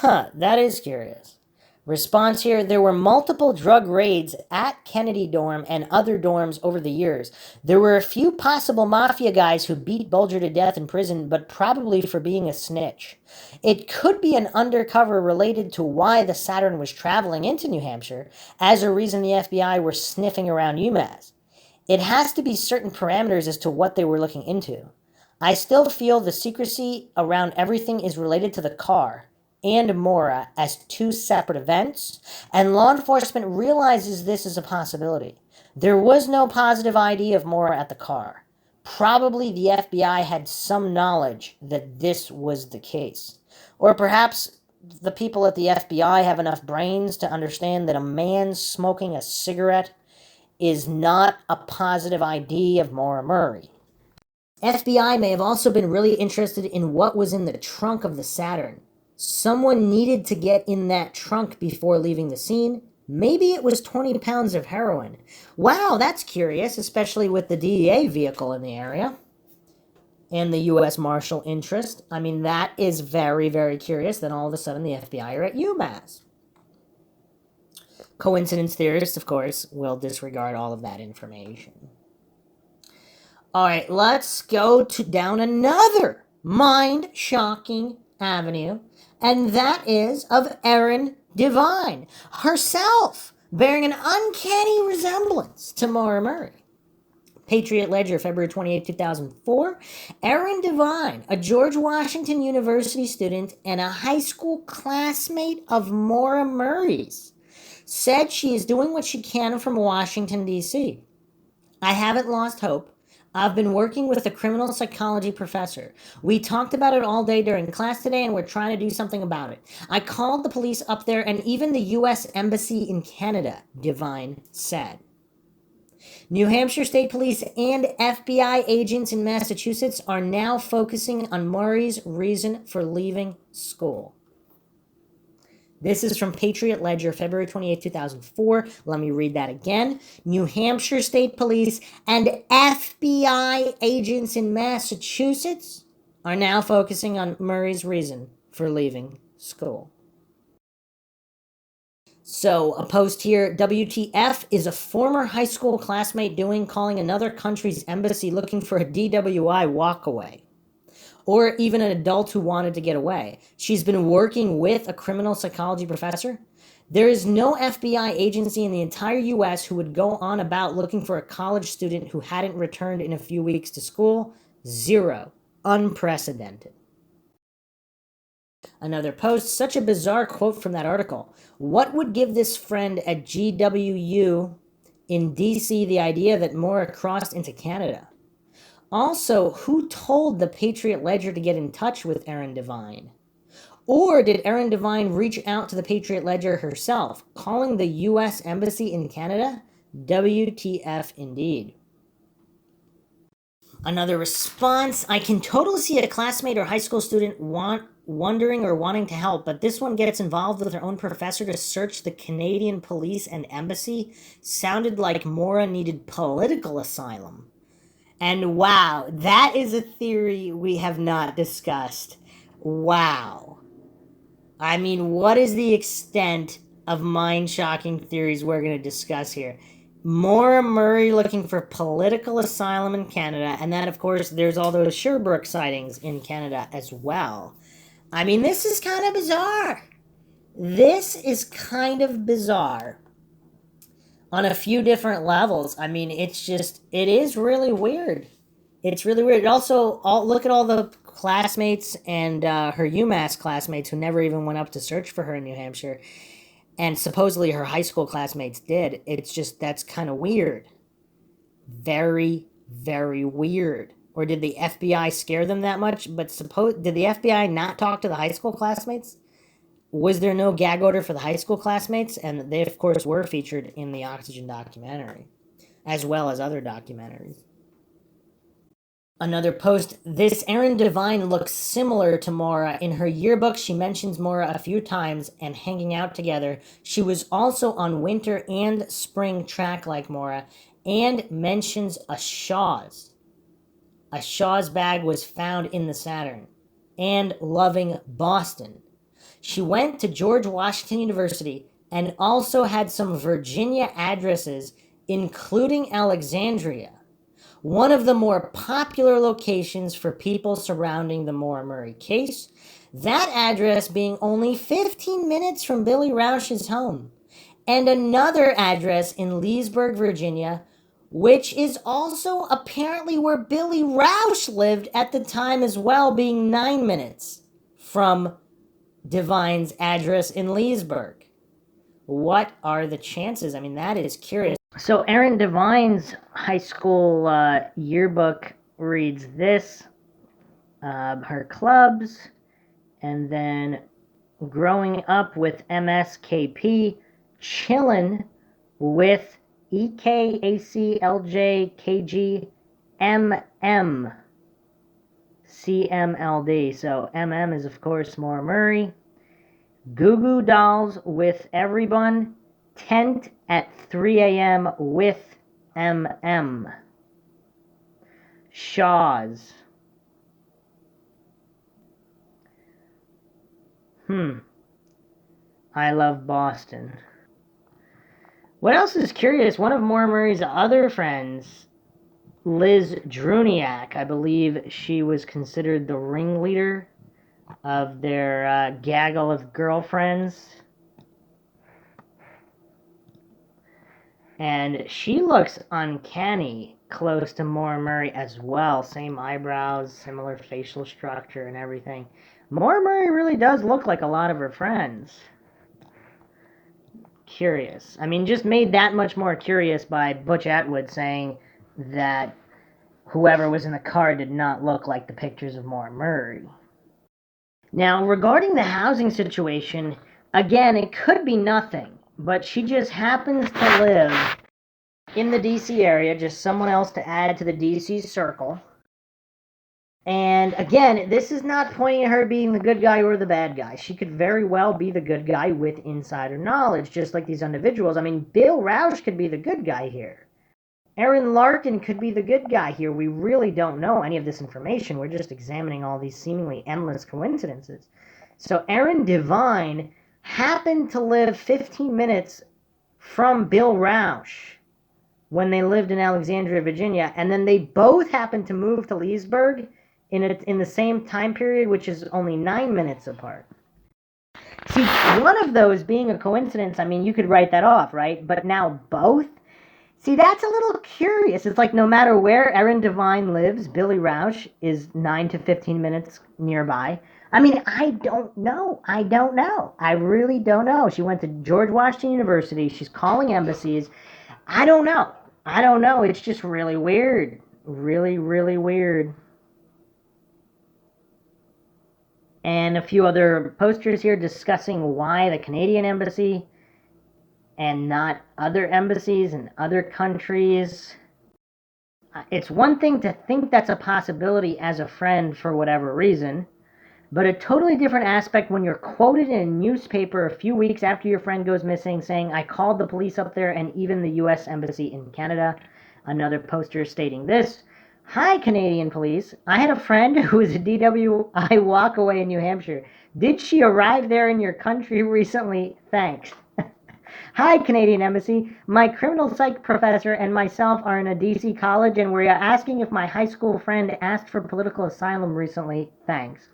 That is curious. Response here, there were multiple drug raids at Kennedy dorm and other dorms over the years. There were a few possible mafia guys who beat Bulger to death in prison, but probably for being a snitch. It could be an undercover related to why the Saturn was traveling into New Hampshire, as a reason the FBI were sniffing around UMass. It has to be certain parameters as to what they were looking into. I still feel the secrecy around everything is related to the car and Maura as two separate events, and law enforcement realizes this is a possibility. There was no positive ID of Maura at the car. Probably the FBI had some knowledge that this was the case. Or perhaps the people at the FBI have enough brains to understand that a man smoking a cigarette is not a positive ID of Maura Murray. FBI may have also been really interested in what was in the trunk of the Saturn. Someone needed to get in that trunk before leaving the scene. Maybe it was 20 pounds of heroin. Wow, that's curious, especially with the DEA vehicle in the area and the U.S. Marshal interest. I mean, that is very, very curious. Then all of a sudden the FBI are at UMass. Coincidence theorists, of course, will disregard all of that information. All right, let's go down another mind-shocking avenue, and that is of Erin Devine herself, bearing an uncanny resemblance to Maura Murray. Patriot Ledger, February 28, 2004. Erin Devine, a George Washington University student and a high school classmate of Maura Murray's, said she is doing what she can from Washington, D.C. I haven't lost hope. I've been working with a criminal psychology professor. We talked about it all day during class today, and we're trying to do something about it. I called the police up there and even the U.S. Embassy in Canada, Devine said. New Hampshire State Police and FBI agents in Massachusetts are now focusing on Murray's reason for leaving school. This is from Patriot Ledger, February 28, 2004. Let me read that again. New Hampshire State Police and FBI agents in Massachusetts are now focusing on Murray's reason for leaving school. So, a post here, WTF is a former high school classmate doing calling another country's embassy looking for a DWI walkaway? Or even an adult who wanted to get away. She's been working with a criminal psychology professor. There is no FBI agency in the entire U.S. who would go on about looking for a college student who hadn't returned in a few weeks to school. Zero. Unprecedented. Another post, such a bizarre quote from that article. What would give this friend at GWU in D.C. the idea that Maura crossed into Canada? Also, who told the Patriot Ledger to get in touch with Erin Devine? Or did Erin Devine reach out to the Patriot Ledger herself, calling the U.S. Embassy in Canada? WTF indeed. Another response, I can totally see a classmate or high school student wondering or wanting to help, but this one gets involved with her own professor to search the Canadian police and embassy. Sounded like Maura needed political asylum. And wow, that is a theory we have not discussed. Wow. I mean, what is the extent of mind-shocking theories we're going to discuss here? Maura Murray looking for political asylum in Canada, and then, of course, there's all those Sherbrooke sightings in Canada as well. I mean, this is kind of bizarre. This is kind of bizarre. On a few different levels. I mean, it is really weird. It's really weird. Also, look at all the classmates and her UMass classmates who never even went up to search for her in New Hampshire. And supposedly her high school classmates did. It's just, that's kind of weird. Very, very weird. Or did the FBI scare them that much? But did the FBI not talk to the high school classmates? Was there no gag order for the high school classmates? And they, of course, were featured in the Oxygen documentary, as well as other documentaries. Another post, this Erin Devine looks similar to Maura. In her yearbook, she mentions Maura a few times and hanging out together. She was also on winter and spring track like Maura, and mentions a Shaw's. A Shaw's bag was found in the Saturn, and loving Boston. She went to George Washington University, and also had some Virginia addresses, including Alexandria, one of the more popular locations for people surrounding the Maura Murray case, that address being only 15 minutes from Billy Roush's home, and another address in Leesburg, Virginia, which is also apparently where Billy Roush lived at the time as well, being 9 minutes from Divine's address in Leesburg. What are the chances? I mean, that is curious. So Erin Divine's high school yearbook reads this, her clubs, and then growing up with MSKP, chillin' with EKACLJKG MM CMLD. So MM is, of course, Maura Murray. Goo Goo Dolls with everyone. Tent at 3 a.m. with MM. Shaw's. I love Boston. What else is curious? One of Maura Murray's other friends, Liz Druniak, I believe she was considered the ringleader of their gaggle of girlfriends. And she looks uncanny close to Maura Murray as well. Same eyebrows, similar facial structure and everything. Maura Murray really does look like a lot of her friends. Curious. I mean, just made that much more curious by Butch Atwood saying that whoever was in the car did not look like the pictures of Maura Murray. Now, regarding the housing situation, again, it could be nothing, but she just happens to live in the D.C. area, just someone else to add to the D.C. circle. And again, this is not pointing at her being the good guy or the bad guy. She could very well be the good guy with insider knowledge, just like these individuals. I mean, Bill Roush could be the good guy here. Aaron Larkin could be the good guy here. We really don't know any of this information. We're just examining all these seemingly endless coincidences. So Erin Divine happened to live 15 minutes from Bill Roush when they lived in Alexandria, Virginia, and then they both happened to move to Leesburg in the same time period, which is only 9 minutes apart. See, one of those being a coincidence, I mean, you could write that off, right? But now both? See, that's a little curious. It's like no matter where Erin Divine lives, Billy Roush is 9 to 15 minutes nearby. I mean, I don't know. I really don't know. She went to George Washington University. She's calling embassies. I don't know. It's just really weird. Really, really weird. And a few other posters here discussing why the Canadian embassy and not other embassies in other countries. It's one thing to think that's a possibility as a friend for whatever reason, but a totally different aspect when you're quoted in a newspaper a few weeks after your friend goes missing saying, I called the police up there and even the U.S. Embassy in Canada. Another poster stating this. Hi, Canadian police. I had a friend who was a DWI walkaway in New Hampshire. Did she arrive there in your country recently? Thanks. Hi, Canadian Embassy. My criminal psych professor and myself are in a D.C. college, and we're asking if my high school friend asked for political asylum recently. Thanks.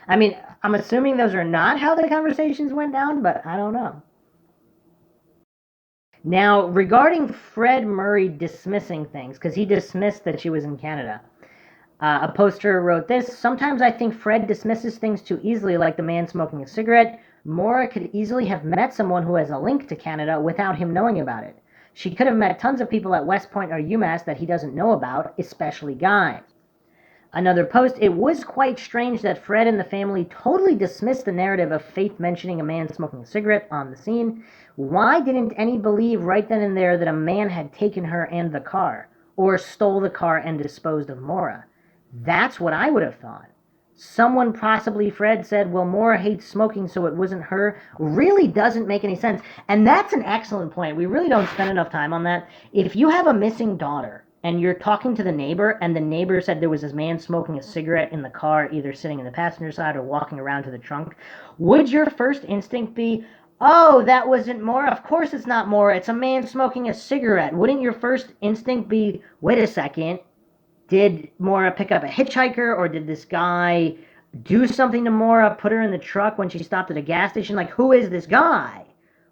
I mean, I'm assuming those are not how the conversations went down, but I don't know. Now, regarding Fred Murray dismissing things, because he dismissed that she was in Canada, a poster wrote this, sometimes I think Fred dismisses things too easily, like the man smoking a cigarette. Maura could easily have met someone who has a link to Canada without him knowing about it. She could have met tons of people at West Point or UMass that he doesn't know about, especially guys. Another post, it was quite strange that Fred and the family totally dismissed the narrative of Faith mentioning a man smoking a cigarette on the scene. Why didn't any believe right then and there that a man had taken her and the car, or stole the car and disposed of Maura? That's what I would have thought. Someone, possibly Fred, said, well, Maura hates smoking, so it wasn't her. Really doesn't make any sense. And that's an excellent point. We really don't spend enough time on that. If you have a missing daughter, and you're talking to the neighbor, and the neighbor said there was this man smoking a cigarette in the car, either sitting in the passenger side or walking around to the trunk, would your first instinct be, Oh, that wasn't Maura? Of course it's not Maura. It's a man smoking a cigarette. Wouldn't your first instinct be, wait a second, did Maura pick up a hitchhiker, or did this guy do something to Maura, put her in the truck when she stopped at a gas station? Like, who is this guy?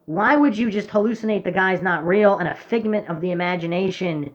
Why would you just hallucinate the guy's not real and a figment of the imagination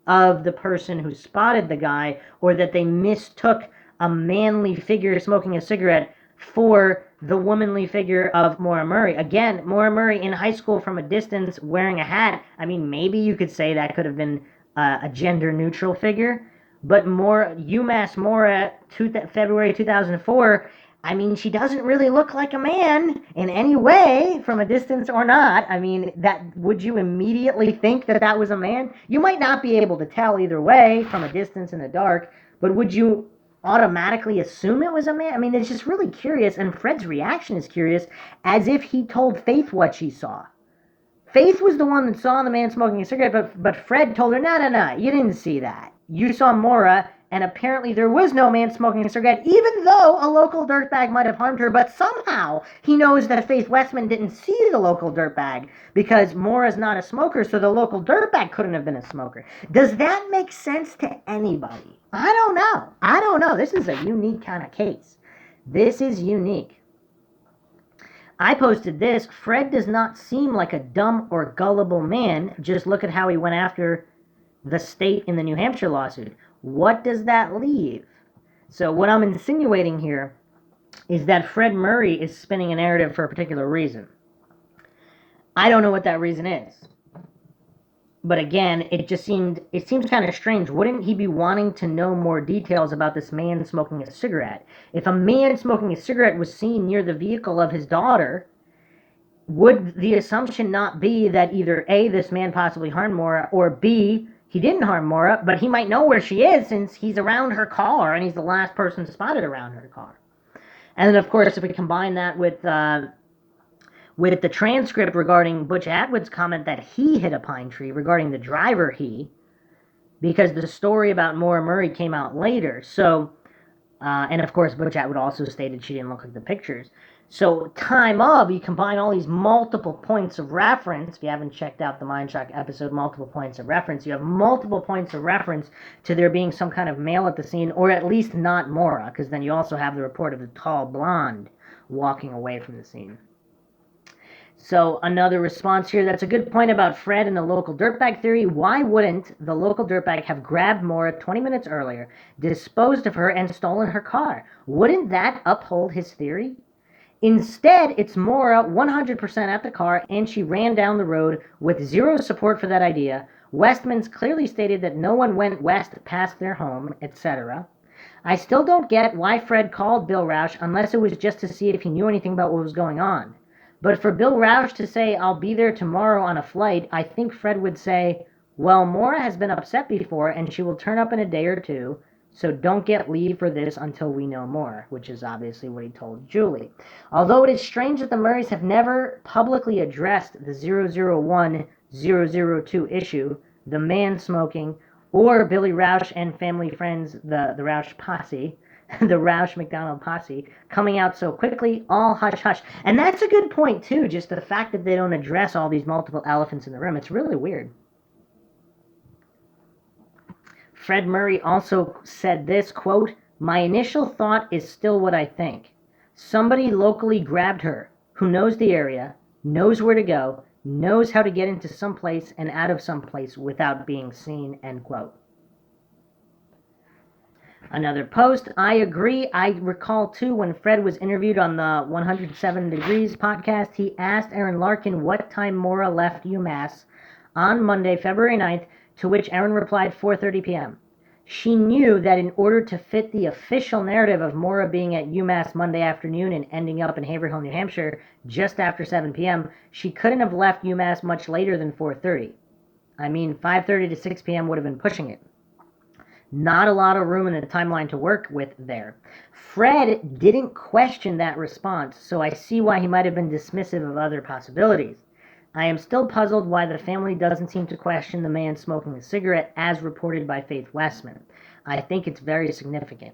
of the person who spotted the guy, or that they mistook a manly figure smoking a cigarette for the womanly figure of Maura Murray? Again, Maura Murray in high school from a distance wearing a hat. I mean, maybe you could say that could have been a gender neutral figure, but UMass Maura, February 2004, I mean, she doesn't really look like a man in any way from a distance or not. I mean, would you immediately think that that was a man? You might not be able to tell either way from a distance in the dark, but would you automatically assume it was a man? I mean, it's just really curious, and Fred's reaction is curious, as if he told Faith what she saw. Faith was the one that saw the man smoking a cigarette, but Fred told her, no, you didn't see that. You saw Maura, and apparently there was no man smoking a cigarette, even though a local dirtbag might have harmed her, but somehow he knows that Faith Westman didn't see the local dirtbag because Maura's not a smoker, so the local dirtbag couldn't have been a smoker. Does that make sense to anybody? I don't know. This is a unique kind of case. This is unique. I posted this. Fred does not seem like a dumb or gullible man. Just look at how he went after the state in the New Hampshire lawsuit. What does that leave? So what I'm insinuating here is that Fred Murray is spinning a narrative for a particular reason. I don't know what that reason is. But again, it seems kind of strange. Wouldn't he be wanting to know more details about this man smoking a cigarette? If a man smoking a cigarette was seen near the vehicle of his daughter, would the assumption not be that either A, this man possibly harmed Maura, or B, he didn't harm Maura, but he might know where she is since he's around her car and he's the last person spotted around her car? And then, of course, if we combine that with the transcript regarding Butch Atwood's comment that he hit a pine tree, regarding the driver because the story about Maura Murray came out later. So, and of course, Butch Atwood also stated she didn't look like the pictures. So, you combine all these multiple points of reference. If you haven't checked out the Mindshock episode, multiple points of reference, you have multiple points of reference to there being some kind of male at the scene, or at least not Maura, because then you also have the report of the tall blonde walking away from the scene. So another response here, that's a good point about Fred and the local dirtbag theory. Why wouldn't the local dirtbag have grabbed Maura 20 minutes earlier, disposed of her, and stolen her car? Wouldn't that uphold his theory? Instead, it's Maura 100% at the car, and she ran down the road with zero support for that idea. Westman's clearly stated that no one went west past their home, etc. I still don't get why Fred called Bill Rausch unless it was just to see if he knew anything about what was going on. But for Bill Rausch to say, I'll be there tomorrow on a flight, I think Fred would say, well, Maura has been upset before, and she will turn up in a day or two, so don't get leave for this until we know more, which is obviously what he told Julie. Although it is strange that the Murrays have never publicly addressed the 001-002 issue, the man smoking, or Billy Rausch and family friends, the Rausch posse, the Rausch McDonald posse, coming out so quickly, all hush-hush. And that's a good point, too, just the fact that they don't address all these multiple elephants in the room. It's really weird. Fred Murray also said this, quote, my initial thought is still what I think. Somebody locally grabbed her, who knows the area, knows where to go, knows how to get into some place and out of some place without being seen, end quote. Another post, I agree. I recall, too, when Fred was interviewed on the 107 Degrees podcast, he asked Aaron Larkin what time Maura left UMass on Monday, February 9th, to which Aaron replied 4:30 p.m. She knew that in order to fit the official narrative of Maura being at UMass Monday afternoon and ending up in Haverhill, New Hampshire, just after 7 p.m., she couldn't have left UMass much later than 4:30. I mean, 5:30 to 6 p.m. would have been pushing it. Not a lot of room in the timeline to work with there. Fred didn't question that response, so I see why he might have been dismissive of other possibilities. I am still puzzled why the family doesn't seem to question the man smoking a cigarette as reported by Faith Westman. I think it's very significant.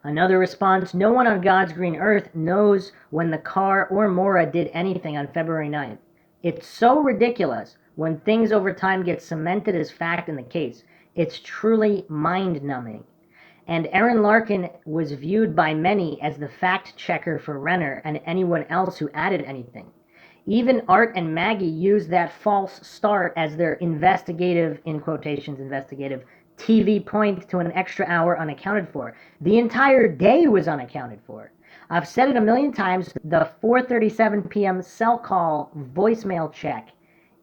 Another response, no one on God's green earth knows when the car or Maura did anything on February 9th. It's so ridiculous when things over time get cemented as fact in the case. It's truly mind-numbing. And Aaron Larkin was viewed by many as the fact-checker for Renner and anyone else who added anything. Even Art and Maggie used that false start as their investigative, in quotations, investigative, TV point to an extra hour unaccounted for. The entire day was unaccounted for. I've said it a million times, the 4:37 p.m. cell call voicemail check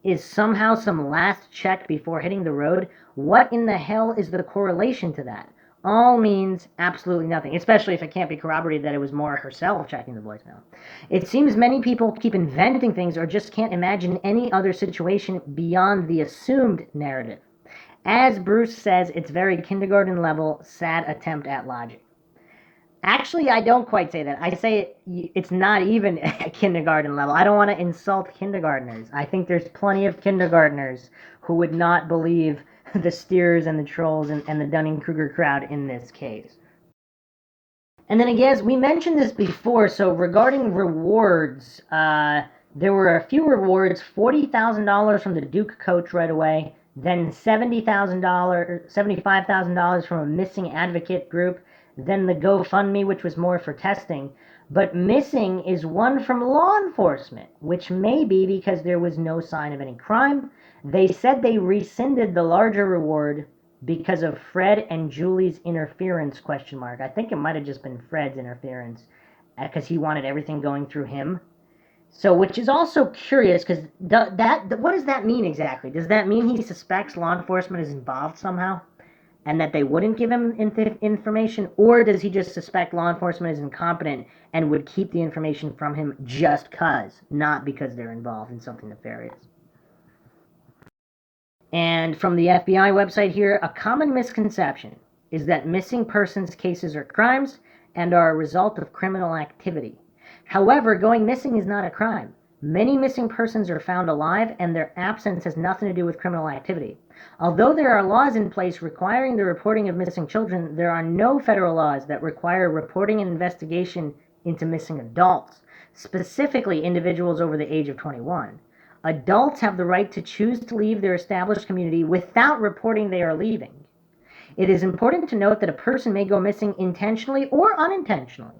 is somehow some last check before hitting the road. What in the hell is the correlation to that? All means absolutely nothing, especially if it can't be corroborated that it was Maura herself checking the voicemail. It seems many people keep inventing things or just can't imagine any other situation beyond the assumed narrative. As Bruce says, it's very kindergarten level, sad attempt at logic. Actually, I don't quite say that. I say it's not even a kindergarten level. I don't want to insult kindergartners. I think there's plenty of kindergartners who would not believe the Steers and the Trolls and the Dunning-Kruger crowd in this case. And then again, we mentioned this before, so regarding rewards, there were a few rewards, $40,000 from the Duke coach right away, then $75,000 from a missing advocate group, then the GoFundMe, which was more for testing. But missing is one from law enforcement, which may be because there was no sign of any crime. They said they rescinded the larger reward because of Fred and Julie's interference, ? I think it might have just been Fred's interference, because he wanted everything going through him. So, which is also curious, because what does that mean exactly? Does that mean he suspects law enforcement is involved somehow, and that they wouldn't give him information? Or does he just suspect law enforcement is incompetent and would keep the information from him just because, not because they're involved in something nefarious? And from the FBI website here, a common misconception is that missing persons cases are crimes and are a result of criminal activity. However, going missing is not a crime. Many missing persons are found alive, and their absence has nothing to do with criminal activity. Although there are laws in place requiring the reporting of missing children, there are no federal laws that require reporting and investigation into missing adults, specifically individuals over the age of 21. Adults have the right to choose to leave their established community without reporting they are leaving. It is important to note that a person may go missing intentionally or unintentionally.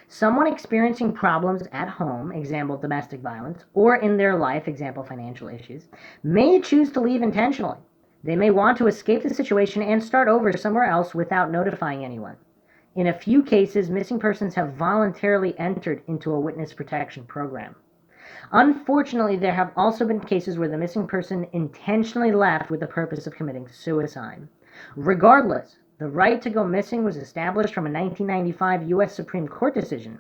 Someone experiencing problems at home, example domestic violence, or in their life, example financial issues, may choose to leave intentionally. They may want to escape the situation and start over somewhere else without notifying anyone. In a few cases, missing persons have voluntarily entered into a witness protection program. Unfortunately, there have also been cases where the missing person intentionally left with the purpose of committing suicide. Regardless, the right to go missing was established from a 1995 U.S. Supreme Court decision,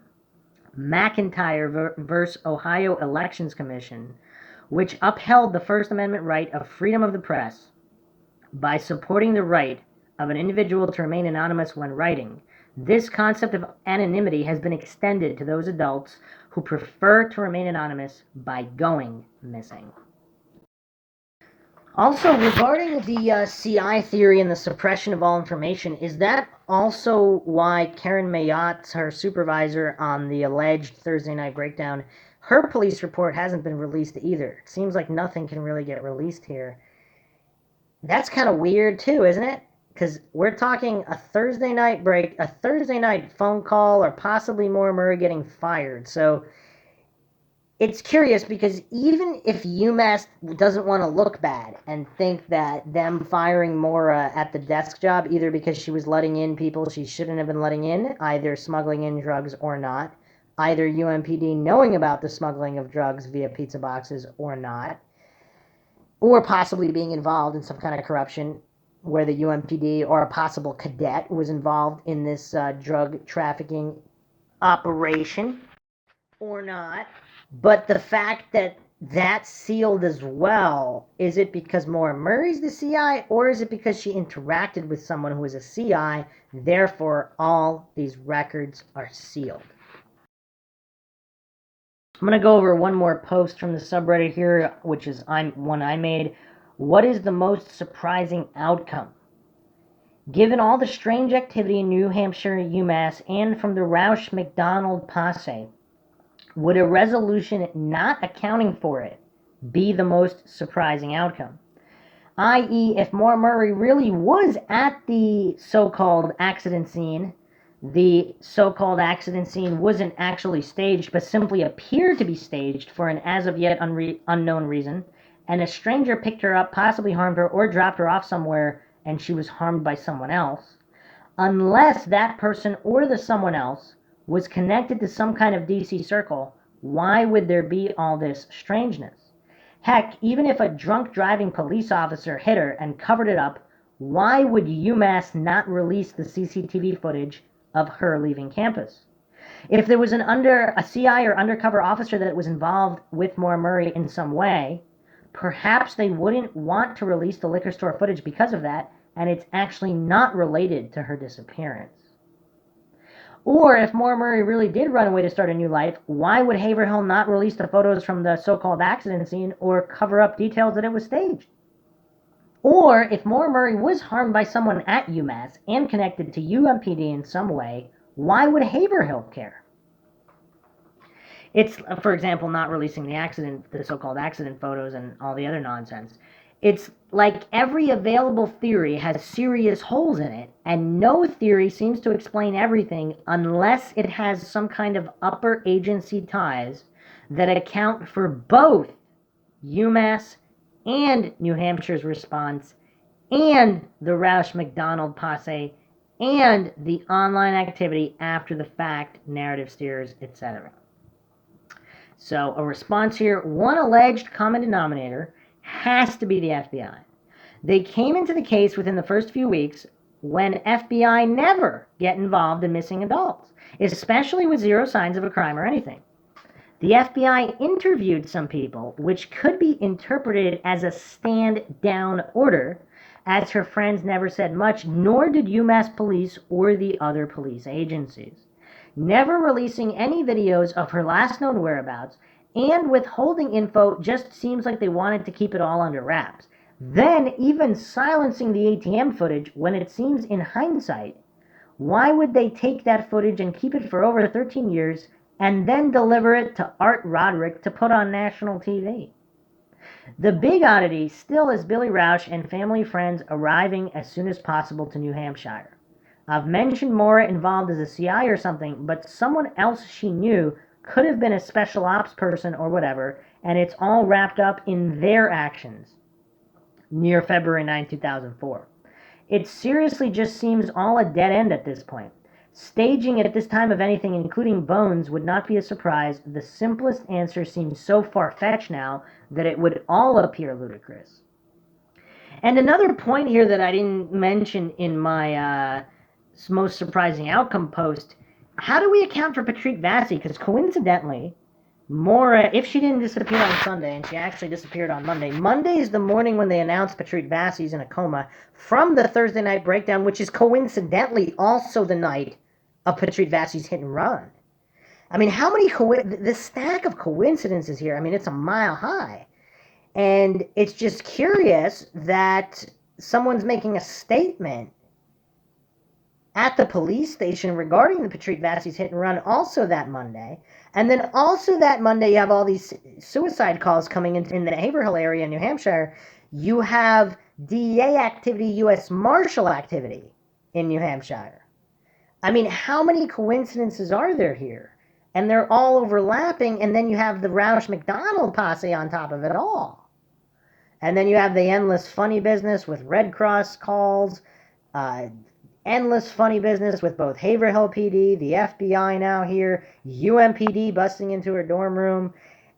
McIntyre v. Ohio Elections Commission, which upheld the First Amendment right of freedom of the press by supporting the right of an individual to remain anonymous when writing. This concept of anonymity has been extended to those adults who prefer to remain anonymous by going missing. Also, regarding the CI theory and the suppression of all information, is that also why Karen Mayotte, her supervisor on the alleged Thursday night breakdown, her police report hasn't been released either? It seems like nothing can really get released here. That's kind of weird too, isn't it? Because we're talking a Thursday night phone call, or possibly Maura Murray getting fired. So it's curious, because even if UMass doesn't want to look bad and think that them firing Maura at the desk job, either because she was letting in people she shouldn't have been letting in, either smuggling in drugs or not, either UMPD knowing about the smuggling of drugs via pizza boxes or not, or possibly being involved in some kind of corruption where the UMPD or a possible cadet was involved in this drug trafficking operation or not. But the fact that that's sealed as well, is it because Maura Murray's the CI, or is it because she interacted with someone who was a CI, therefore all these records are sealed? I'm going to go over one more post from the subreddit here, which is one I made. What is the most surprising outcome? Given all the strange activity in New Hampshire, UMass, and from the Roush McDonald posse, would a resolution not accounting for it be the most surprising outcome? I.e., if Maura Murray really was at the so-called accident scene, the so-called accident scene wasn't actually staged, but simply appeared to be staged for an as-of-yet unknown reason, and a stranger picked her up, possibly harmed her, or dropped her off somewhere, and she was harmed by someone else, unless that person or the someone else was connected to some kind of DC circle, why would there be all this strangeness? Heck, even if a drunk driving police officer hit her and covered it up, why would UMass not release the CCTV footage of her leaving campus? If there was a CI or undercover officer that was involved with Maura Murray in some way, perhaps they wouldn't want to release the liquor store footage because of that, and it's actually not related to her disappearance. Or if Maura Murray really did run away to start a new life, why would Haverhill not release the photos from the so-called accident scene or cover up details that it was staged? Or if Maura Murray was harmed by someone at UMass and connected to UMPD in some way, why would Haverhill care? It's, for example, not releasing the so-called accident photos and all the other nonsense. It's like every available theory has serious holes in it, and no theory seems to explain everything unless it has some kind of upper agency ties that account for both UMass and New Hampshire's response, and the Roush McDonald posse, and the online activity after the fact, narrative steers, etc. So a response here, one alleged common denominator has to be the FBI. They came into the case within the first few weeks when FBI never get involved in missing adults, especially with zero signs of a crime or anything. The FBI interviewed some people, which could be interpreted as a stand-down order, as her friends never said much, nor did UMass police or the other police agencies. Never releasing any videos of her last known whereabouts, and withholding info just seems like they wanted to keep it all under wraps. Then even silencing the ATM footage when it seems in hindsight, why would they take that footage and keep it for over 13 years and then deliver it to Art Roderick to put on national TV? The big oddity still is Billy Roush and family friends arriving as soon as possible to New Hampshire. I've mentioned Maura involved as a CI or something, but someone else she knew could have been a special ops person or whatever, and it's all wrapped up in their actions near February 9, 2004. It seriously just seems all a dead end at this point. Staging at this time of anything, including bones, would not be a surprise. The simplest answer seems so far-fetched now that it would all appear ludicrous. And another point here that I didn't mention in my most surprising outcome post, how do we account for Patrick Vassy? Because coincidentally, Maura, if she didn't disappear on Sunday, and she actually disappeared on Monday, Monday is the morning when they announced Patrick Vassy's in a coma from the Thursday night breakdown, which is coincidentally also the night of Patrick Vassy's hit and run. I mean, how many, the stack of coincidences here, I mean, it's a mile high. And it's just curious that someone's making a statement at the police station regarding the Patrick Vassy's hit and run also that Monday. And then also that Monday, you have all these suicide calls coming in the Haverhill area in New Hampshire. You have DEA activity, U.S. Marshal activity in New Hampshire. I mean, how many coincidences are there here? And they're all overlapping, and then you have the Roush McDonald posse on top of it all. And then you have the endless funny business with Red Cross calls, endless funny business with both Haverhill PD, the FBI now here, UMPD busting into her dorm room.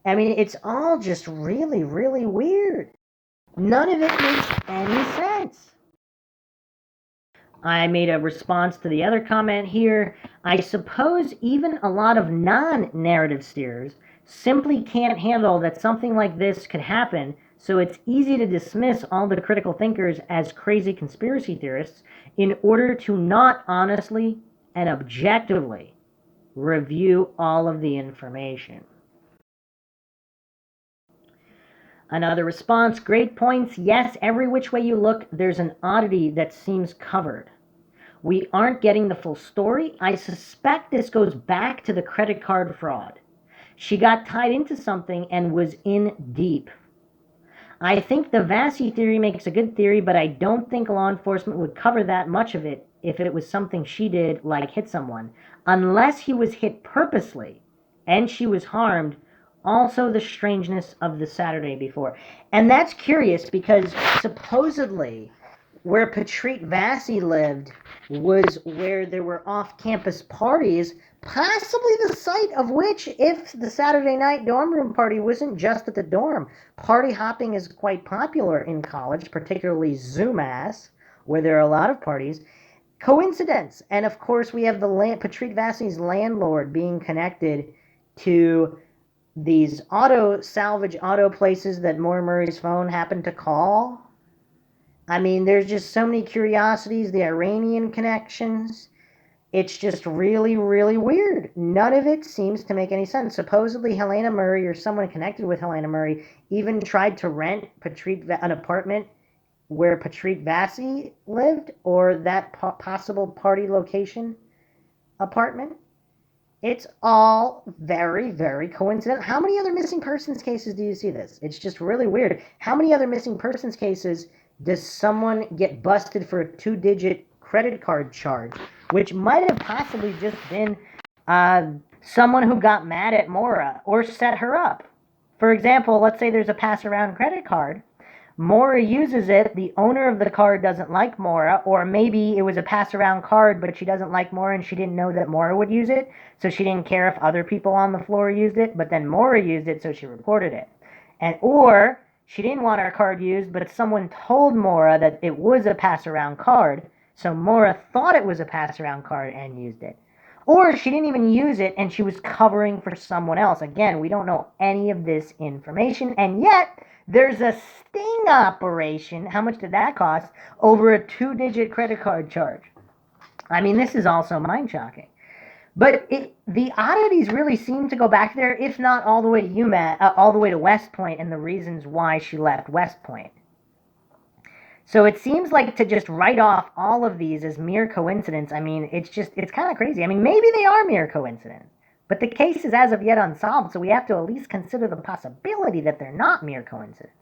I mean, it's all just really, really weird. None of it makes any sense. I made a response to the other comment here. I suppose even a lot of non-narrative steers simply can't handle that something like this could happen, so it's easy to dismiss all the critical thinkers as crazy conspiracy theorists in order to not honestly and objectively review all of the information. Another response, great points. Yes, every which way you look, there's an oddity that seems covered. We aren't getting the full story. I suspect this goes back to the credit card fraud. She got tied into something and was in deep. I think the Vassy theory makes a good theory, but I don't think law enforcement would cover that much of it if it was something she did, like hit someone. Unless he was hit purposely and she was harmed. Also the strangeness of the Saturday before. And that's curious because supposedly where Patrick Vassy lived was where there were off-campus parties, possibly the site of which, if the Saturday night dorm room party wasn't just at the dorm, party hopping is quite popular in college, particularly Zoomass, where there are a lot of parties. Coincidence. And of course we have the Patrick Vassy's landlord being connected to these salvage auto places that Maura Murray's phone happened to call. I mean, there's just so many curiosities, the Iranian connections. It's just really, really weird. None of it seems to make any sense. Supposedly, Helena Murray or someone connected with Helena Murray even tried to rent an apartment where Patrick Vassy lived, or that possible party location apartment. It's all very, very coincidental. How many other missing persons cases do you see this? It's just really weird. How many other missing persons cases does someone get busted for a 2-digit credit card charge, which might have possibly just been someone who got mad at Maura or set her up? For example, let's say there's a pass-around credit card. Maura uses it, the owner of the card doesn't like Maura, or maybe it was a pass-around card, but she doesn't like Maura and she didn't know that Maura would use it, so she didn't care if other people on the floor used it, but then Maura used it, so she reported it. Or she didn't want her card used, but someone told Maura that it was a pass-around card, so Maura thought it was a pass-around card and used it. Or she didn't even use it and she was covering for someone else. Again, we don't know any of this information, and yet there's a sting operation. How much did that cost? Over a 2-digit credit card charge. I mean, this is also mind-shocking. But the oddities really seem to go back there, if not all the way to UMass, all the way to West Point, and the reasons why she left West Point. So it seems like to just write off all of these as mere coincidence. I mean, it's kind of crazy. I mean, maybe they are mere coincidence. But the case is as of yet unsolved, so we have to at least consider the possibility that they're not mere coincidence.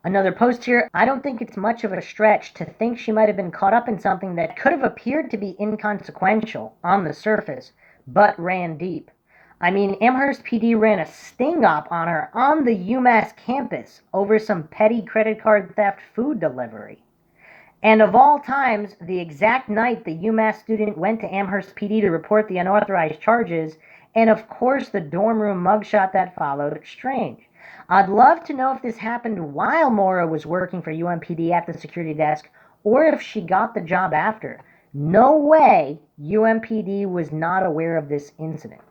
Another post here, I don't think it's much of a stretch to think she might have been caught up in something that could have appeared to be inconsequential on the surface, but ran deep. I mean, Amherst PD ran a sting op on her on the UMass campus over some petty credit card theft food delivery. And of all times, the exact night the UMass student went to Amherst PD to report the unauthorized charges, and of course the dorm room mugshot that followed. Strange. I'd love to know if this happened while Maura was working for UMPD at the security desk, or if she got the job after. No way UMPD was not aware of this incident.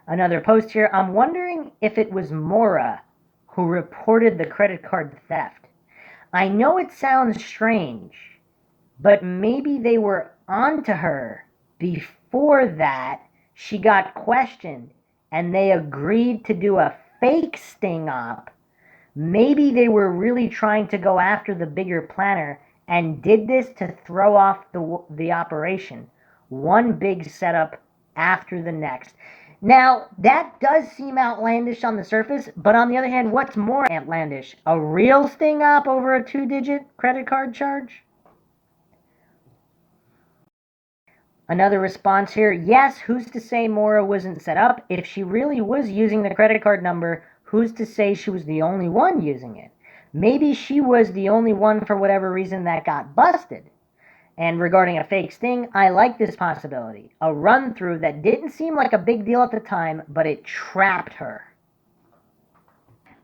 Another post here, I'm wondering if it was Maura who reported the credit card theft. I know it sounds strange, but maybe they were onto her before that. She got questioned and they agreed to do a fake sting op. Maybe they were really trying to go after the bigger planner and did this to throw off the operation. One big setup after the next. Now, that does seem outlandish on the surface, but on the other hand, what's more outlandish? A real sting op over a 2-digit credit card charge? Another response here, yes, who's to say Maura wasn't set up? If she really was using the credit card number, who's to say she was the only one using it? Maybe she was the only one for whatever reason that got busted. And regarding a fake sting, I like this possibility. A run-through that didn't seem like a big deal at the time, but it trapped her.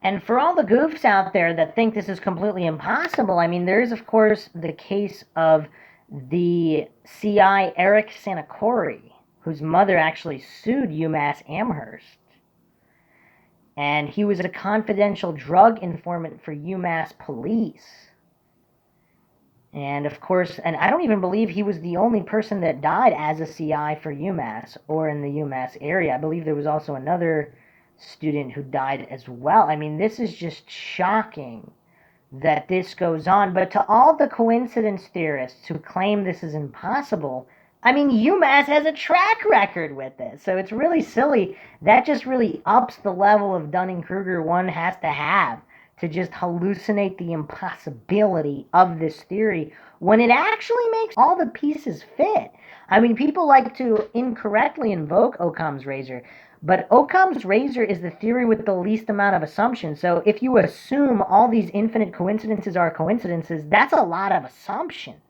And for all the goofs out there that think this is completely impossible, I mean, there is, of course, the case of the CI Eric Sanacori, whose mother actually sued UMass Amherst. And he was a confidential drug informant for UMass police. And of course, and I don't even believe he was the only person that died as a CI for UMass or in the UMass area. I believe there was also another student who died as well. I mean, this is just shocking that this goes on. But to all the coincidence theorists who claim this is impossible, I mean, UMass has a track record with this, so it's really silly. That just really ups the level of Dunning-Kruger one has to just hallucinate the impossibility of this theory when it actually makes all the pieces fit. I mean, people like to incorrectly invoke Occam's razor, but Occam's razor is the theory with the least amount of assumptions. So if you assume all these infinite coincidences are coincidences, that's a lot of assumptions.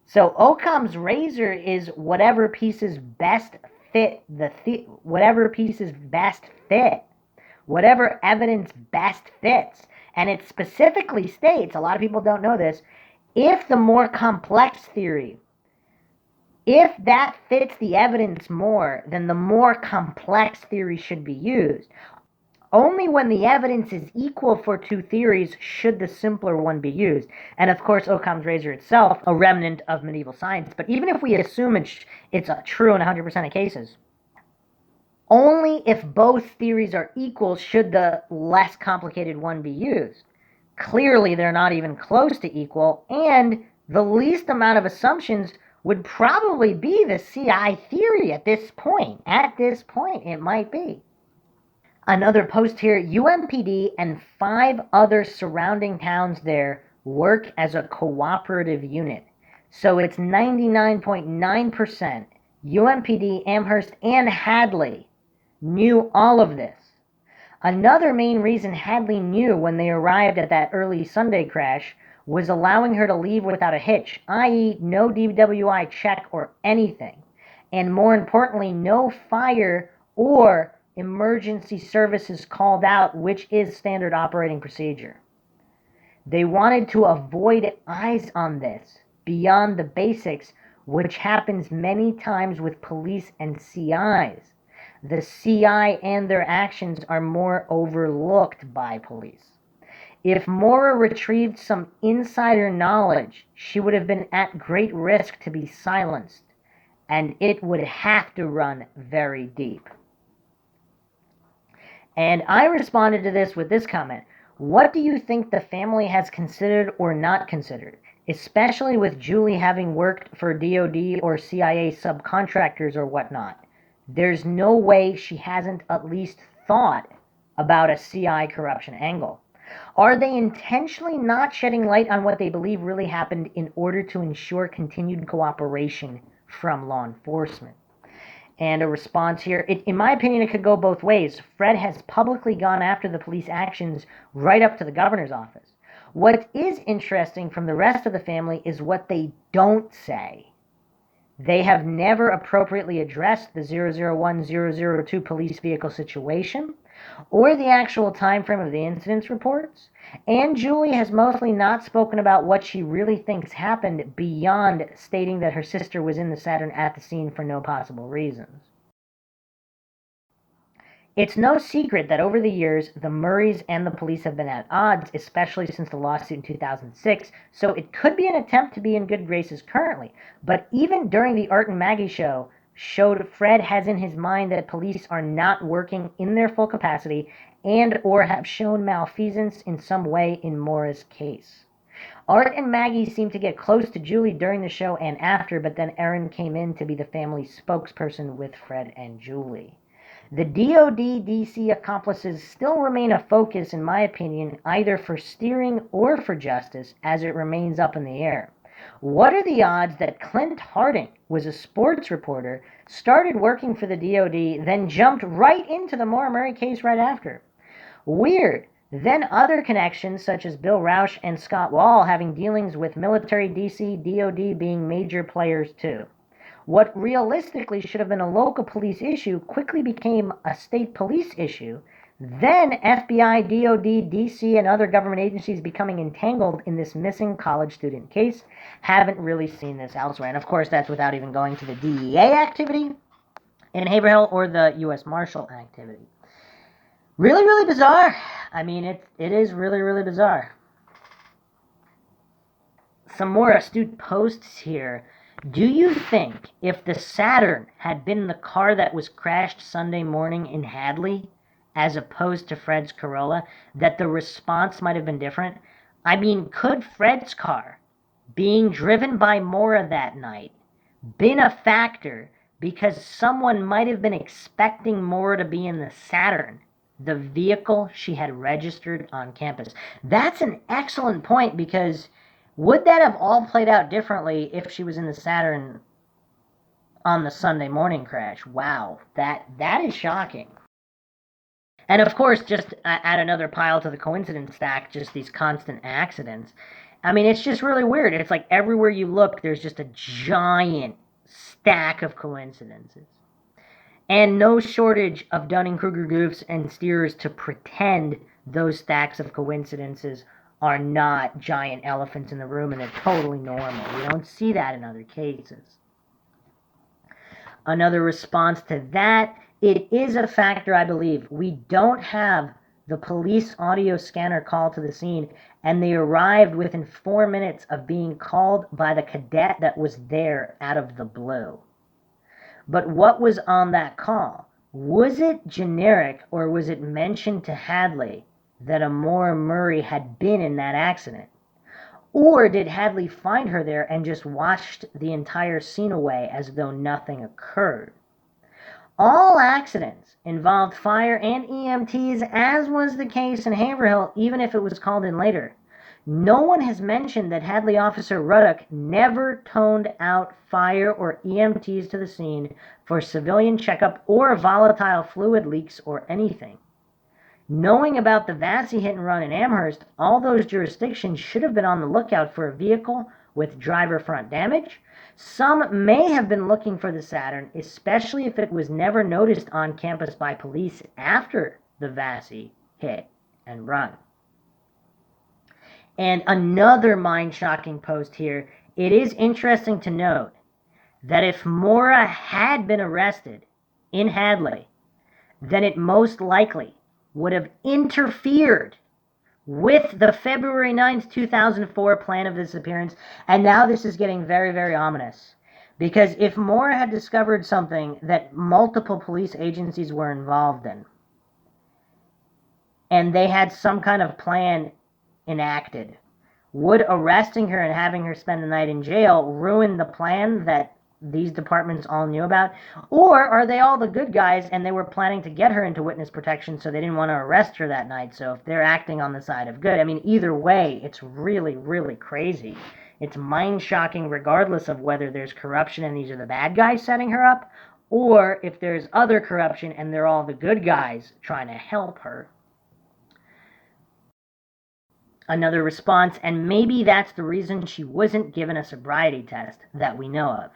So Occam's razor is whatever pieces best fit whatever pieces best fit, whatever evidence best fits. And it specifically states, a lot of people don't know this, if the more complex theory, if that fits the evidence more, then the more complex theory should be used. Only when the evidence is equal for two theories should the simpler one be used. And of course, Occam's razor itself, a remnant of medieval science. But even if we assume it's true in 100% of cases, only if both theories are equal should the less complicated one be used. Clearly, they're not even close to equal, and the least amount of assumptions would probably be the CI theory at this point. At this point, it might be. Another post here, UMPD and 5 other surrounding towns there work as a cooperative unit. So it's 99.9% UMPD, Amherst, and Hadley knew all of this. Another main reason Hadley knew when they arrived at that early Sunday crash was allowing her to leave without a hitch, i.e. no DWI check or anything. And more importantly, no fire or emergency services called out, which is standard operating procedure. They wanted to avoid eyes on this beyond the basics, which happens many times with police and CIs. The CI and their actions are more overlooked by police. If Maura retrieved some insider knowledge, she would have been at great risk to be silenced, and it would have to run very deep. And I responded to this with this comment. What do you think the family has considered or not considered, especially with Julie having worked for DOD or CIA subcontractors or whatnot? There's no way she hasn't at least thought about a CI corruption angle. Are they intentionally not shedding light on what they believe really happened in order to ensure continued cooperation from law enforcement? And a response here, in my opinion, it could go both ways. Fred has publicly gone after the police actions right up to the governor's office. What is interesting from the rest of the family is what they don't say. They have never appropriately addressed the 001-002 police vehicle situation or the actual time frame of the incidents reports. And Julie has mostly not spoken about what she really thinks happened beyond stating that her sister was in the Saturn at the scene for no possible reasons. It's no secret that over the years, the Murrays and the police have been at odds, especially since the lawsuit in 2006, so it could be an attempt to be in good graces currently. But even during the Art and Maggie show, showed Fred has in his mind that police are not working in their full capacity and or have shown malfeasance in some way in Maura's case. Art and Maggie seemed to get close to Julie during the show and after, but then Erin came in to be the family's spokesperson with Fred and Julie. The DOD-DC accomplices still remain a focus, in my opinion, either for steering or for justice, as it remains up in the air. What are the odds that Clint Harding was a sports reporter, started working for the DOD, then jumped right into the Maura Murray case right after? Weird. Then other connections, such as Bill Rausch and Scott Wall, having dealings with military, DC, DOD being major players too. What realistically should have been a local police issue quickly became a state police issue. Then FBI, DOD, DC, and other government agencies becoming entangled in this missing college student case. Haven't really seen this elsewhere. And of course, that's without even going to the DEA activity in Haverhill or the U.S. Marshal activity. Really, really bizarre. I mean, it is really, really bizarre. Some more astute posts here. Do you think if the Saturn had been the car that was crashed Sunday morning in Hadley, as opposed to Fred's Corolla, that the response might have been different? I mean, could Fred's car being driven by Maura that night been a factor because someone might have been expecting Maura to be in the Saturn, the vehicle she had registered on campus? That's an excellent point, because would that have all played out differently if she was in the Saturn on the Sunday morning crash? Wow, that is shocking. And of course, just add another pile to the coincidence stack, just these constant accidents. I mean, it's just really weird. It's like everywhere you look, there's just a giant stack of coincidences. And no shortage of Dunning-Kruger goofs and steers to pretend those stacks of coincidences are not giant elephants in the room and they're totally normal. You don't see that in other cases. Another response to that, it is a factor, I believe. We don't have the police audio scanner call to the scene, and they arrived within 4 minutes of being called by the cadet that was there out of the blue. But what was on that call? Was it generic, or was it mentioned to Hadley that a Maura Murray had been in that accident? Or did Hadley find her there and just watched the entire scene away as though nothing occurred? All accidents involved fire and EMTs, as was the case in Haverhill, even if it was called in later. No one has mentioned that Hadley Officer Ruddock never toned out fire or EMTs to the scene for civilian checkup or volatile fluid leaks or anything. Knowing about the Vassy hit and run in Amherst, all those jurisdictions should have been on the lookout for a vehicle with driver front damage. Some may have been looking for the Saturn, especially if it was never noticed on campus by police after the Vassy hit and run. And another mind-shocking post here, it is interesting to note that if Maura had been arrested in Hadley, then it most likely would have interfered with the February 9th, 2004 plan of disappearance. And now this is getting very, very ominous. Because if Maura had discovered something that multiple police agencies were involved in, and they had some kind of plan enacted, would arresting her and having her spend the night in jail ruin the plan that these departments all knew about? Or are they all the good guys and they were planning to get her into witness protection, so they didn't want to arrest her that night? So if they're acting on the side of good, I mean, either way, it's really, really crazy. It's mind-shocking regardless of whether there's corruption and these are the bad guys setting her up, or if there's other corruption and they're all the good guys trying to help her. Another response, and maybe that's the reason she wasn't given a sobriety test that we know of.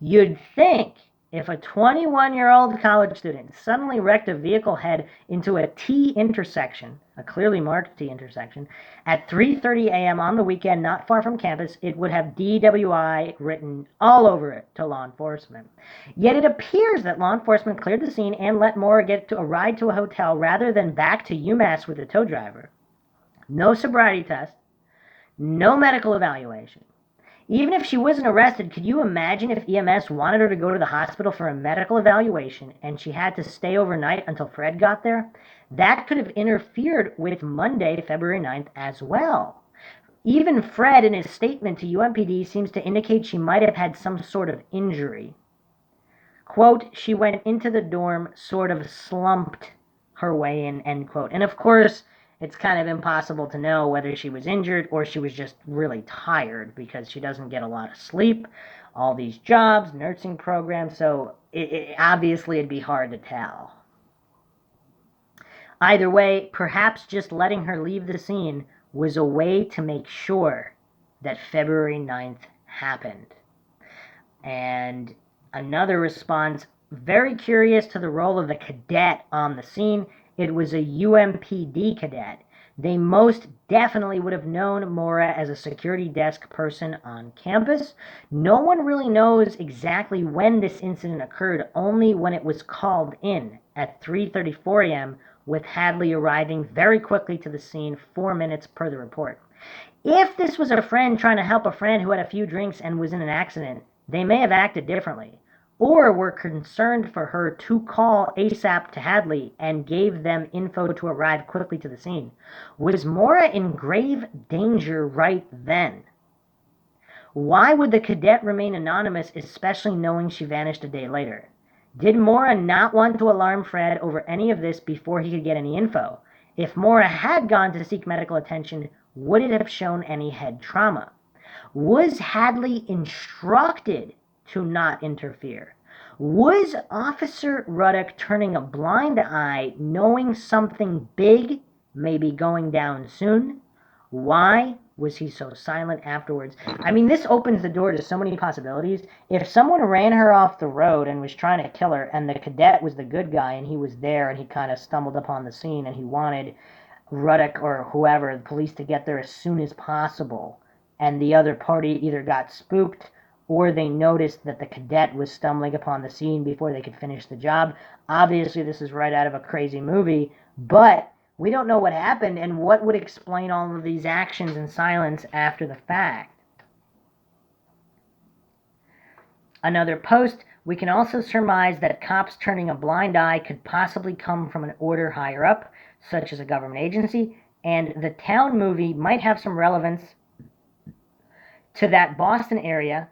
You'd think if a 21-year-old college student suddenly wrecked a vehicle head into a T intersection, a clearly marked T intersection, at 3:30 a.m. on the weekend not far from campus, it would have DWI written all over it to law enforcement. Yet it appears that law enforcement cleared the scene and let Maura get a ride to a hotel rather than back to UMass with the tow driver. No sobriety test, no medical evaluation. Even if she wasn't arrested, could you imagine if EMS wanted her to go to the hospital for a medical evaluation and she had to stay overnight until Fred got there? That could have interfered with Monday, February 9th as well. Even Fred, in his statement to UMPD, seems to indicate she might have had some sort of injury. Quote, she went into the dorm, sort of slumped her way in, end quote. And of course, it's kind of impossible to know whether she was injured or she was just really tired, because she doesn't get a lot of sleep, all these jobs, nursing programs, so obviously it'd be hard to tell. Either way, perhaps just letting her leave the scene was a way to make sure that February 9th happened. And another response, very curious to the role of the cadet on the scene. It was a UMPD cadet. They most definitely would have known Maura as a security desk person on campus. No one really knows exactly when this incident occurred, only when it was called in at 3:34 a.m., with Hadley arriving very quickly to the scene 4 minutes per the report. If this was a friend trying to help a friend who had a few drinks and was in an accident, they may have acted differently. or were concerned for her to call ASAP to Hadley and gave them info to arrive quickly to the scene? Was Maura in grave danger right then? Why would the cadet remain anonymous, especially knowing she vanished a day later? Did Maura not want to alarm Fred over any of this before he could get any info? If Maura had gone to seek medical attention, would it have shown any head trauma? Was Hadley instructed to not interfere? Was Officer Ruddock turning a blind eye, knowing something big may be going down soon? Why was he so silent afterwards? I mean, this opens the door to so many possibilities. If someone ran her off the road and was trying to kill her, and the cadet was the good guy, and he was there, and he kind of stumbled upon the scene, and he wanted Ruddock or whoever, the police, to get there as soon as possible, and the other party either got spooked or they noticed that the cadet was stumbling upon the scene before they could finish the job. Obviously, this is right out of a crazy movie, but we don't know what happened and what would explain all of these actions in silence after the fact. Another post, we can also surmise that cops turning a blind eye could possibly come from an order higher up, such as a government agency, and the Town movie might have some relevance to that Boston area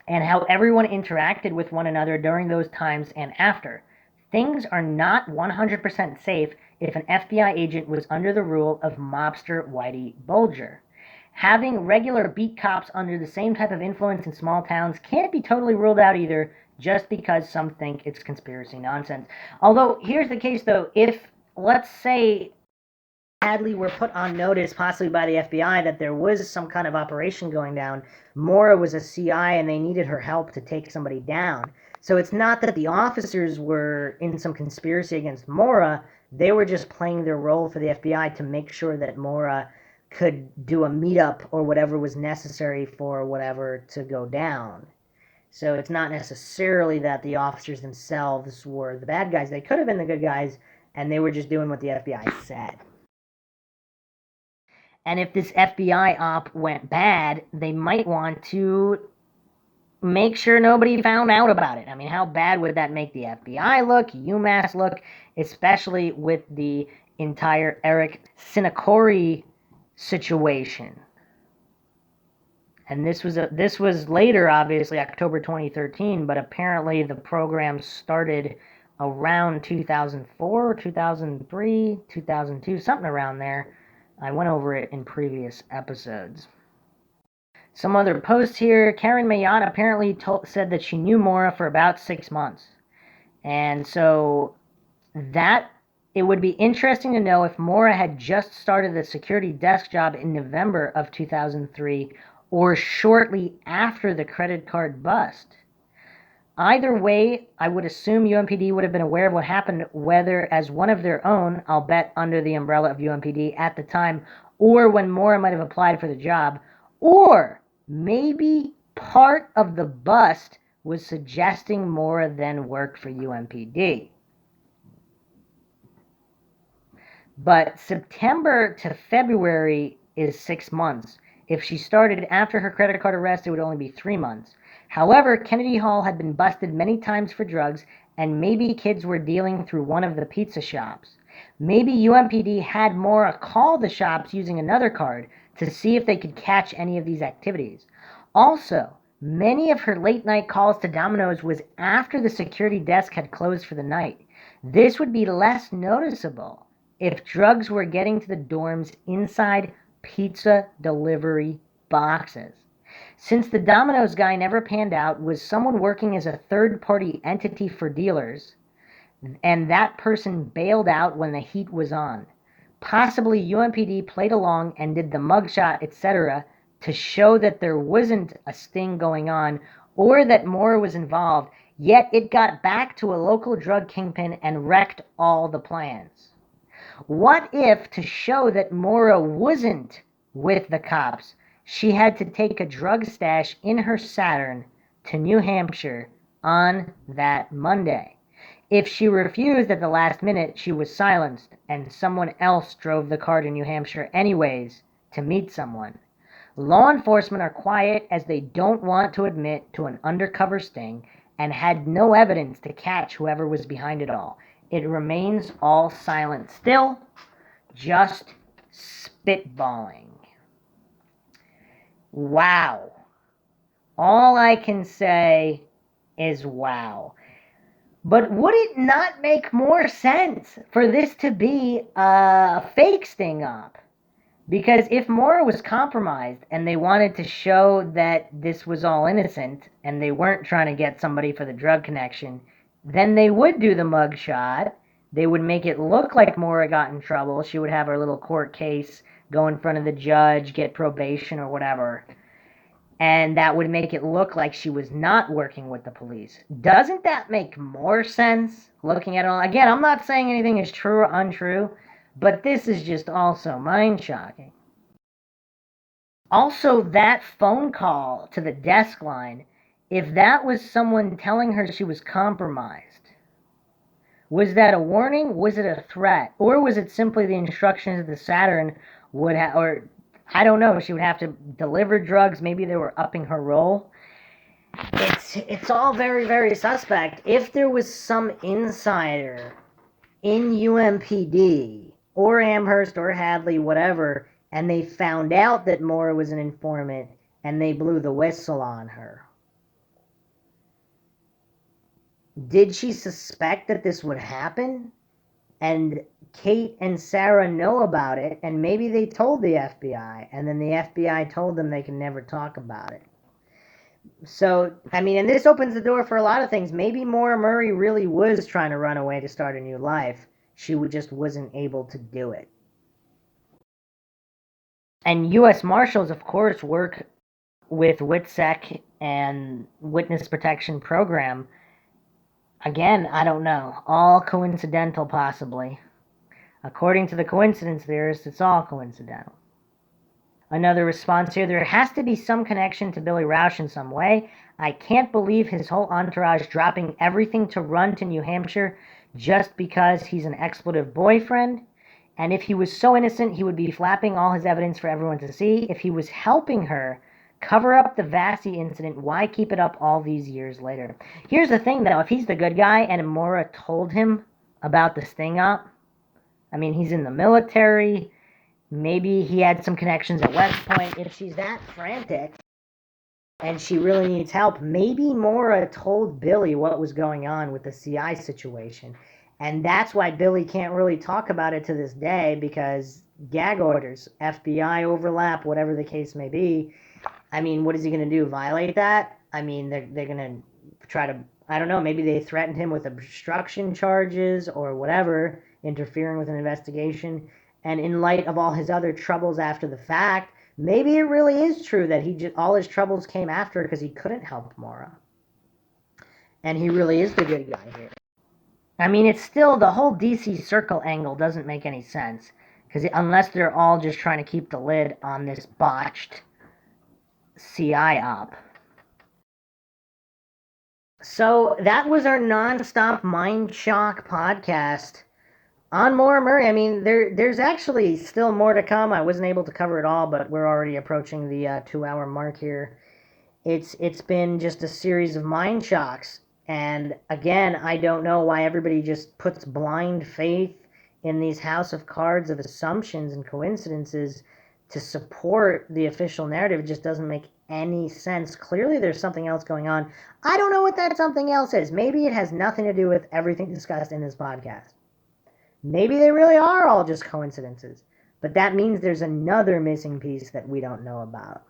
and how everyone interacted with one another during those times and after. Things are not 100% safe if an FBI agent was under the rule of mobster Whitey Bulger. Having regular beat cops under the same type of influence in small towns can't be totally ruled out either, just because some think it's conspiracy nonsense. Although, here's the case though, if, let's say, Hadley were put on notice, possibly by the FBI, that there was some kind of operation going down, Maura was a CI and they needed her help to take somebody down. So it's not that the officers were in some conspiracy against Maura, they were just playing their role for the FBI to make sure that Maura could do a meetup or whatever was necessary for whatever to go down. So it's not necessarily that the officers themselves were the bad guys. They could have been the good guys, and they were just doing what the FBI said. And if this FBI op went bad, they might want to make sure nobody found out about it. I mean, how bad would that make the FBI look, UMass look, especially with the entire Eric Sinakori situation? And this was later, obviously, October 2013, but apparently the program started around 2004, 2003, 2002, something around there. I went over it in previous episodes. Some other posts here. Karen Mayotte apparently said that she knew Maura for about 6 months. And so that it would be interesting to know if Maura had just started the security desk job in November of 2003 or shortly after the credit card bust. Either way, I would assume UMPD would have been aware of what happened, whether as one of their own, I'll bet under the umbrella of UMPD at the time, or when Maura might have applied for the job, or maybe part of the bust was suggesting Maura then work for UMPD. But September to February is 6 months. If she started after her credit card arrest, it would only be 3 months. However, Kennedy Hall had been busted many times for drugs, and maybe kids were dealing through one of the pizza shops. Maybe UMPD had Maura call the shops using another card to see if they could catch any of these activities. Also, many of her late-night calls to Domino's was after the security desk had closed for the night. This would be less noticeable if drugs were getting to the dorms inside pizza delivery boxes. Since the Domino's guy never panned out, was someone working as a third-party entity for dealers, and that person bailed out when the heat was on. Possibly UMPD played along and did the mugshot, etc., to show that there wasn't a sting going on, or that Maura was involved, yet it got back to a local drug kingpin and wrecked all the plans. What if, to show that Maura wasn't with the cops, she had to take a drug stash in her Saturn to New Hampshire on that Monday? If she refused at the last minute, she was silenced, and someone else drove the car to New Hampshire anyways to meet someone. Law enforcement are quiet as they don't want to admit to an undercover sting, and had no evidence to catch whoever was behind it all. It remains all silent still, just spitballing. Wow. All I can say is wow. But would it not make more sense for this to be a fake sting up? Because if Maura was compromised and they wanted to show that this was all innocent and they weren't trying to get somebody for the drug connection, then they would do the mugshot. They would make it look like Maura got in trouble. She would have her little court case, go in front of the judge, get probation or whatever. And that would make it look like she was not working with the police. Doesn't that make more sense, looking at it all? Again, I'm not saying anything is true or untrue, but this is just also mind-shocking. Also, that phone call to the desk line, if that was someone telling her she was compromised, was that a warning? Was it a threat? Or was it simply the instructions that Saturn would have, or I don't know, she would have to deliver drugs, maybe they were upping her role. It's all very, very suspect. If there was some insider in UMPD, or Amherst, or Hadley, whatever, and they found out that Maura was an informant, and they blew the whistle on her, did she suspect that this would happen? And Kate and Sarah know about it, and maybe they told the FBI, and then the FBI told them they can never talk about it. So, I mean, and this opens the door for a lot of things. Maybe Maura Murray really was trying to run away to start a new life. She just wasn't able to do it. And U.S. Marshals, of course, work with WITSEC and Witness Protection Program. Again, I don't know. All coincidental, possibly. According to the coincidence theorists, it's all coincidental. Another response here, there has to be some connection to Billy Roush in some way. I can't believe his whole entourage dropping everything to run to New Hampshire just because he's an expletive boyfriend. And if he was so innocent, he would be flapping all his evidence for everyone to see. If he was helping her cover up the Vassy incident, why keep it up all these years later? Here's the thing, though. If he's the good guy and Maura told him about the sting up, I mean, he's in the military. Maybe he had some connections at West Point. If she's that frantic and she really needs help, maybe Maura told Billy what was going on with the CI situation. And that's why Billy can't really talk about it to this day, because gag orders, FBI overlap, whatever the case may be. I mean, what is he going to do? Violate that? I mean, they're going to try to, I don't know, maybe they threatened him with obstruction charges or whatever, interfering with an investigation. And in light of all his other troubles after the fact, maybe it really is true that all his troubles came after because he couldn't help Maura. And he really is the good guy here. I mean, it's still, the whole DC Circle angle doesn't make any sense. Because unless they're all just trying to keep the lid on this botched CI op. So that was our non-stop Mindshock podcast on Maura Murray. I mean, there's actually still more to come. I wasn't able to cover it all, but we're already approaching the 2-hour mark here. It's been just a series of mind shocks. And again, I don't know why everybody just puts blind faith in these house of cards of assumptions and coincidences to support the official narrative. It just doesn't make any sense. Clearly there's something else going on. I don't know what that something else is. Maybe it has nothing to do with everything discussed in this podcast. Maybe they really are all just coincidences. But that means there's another missing piece that we don't know about.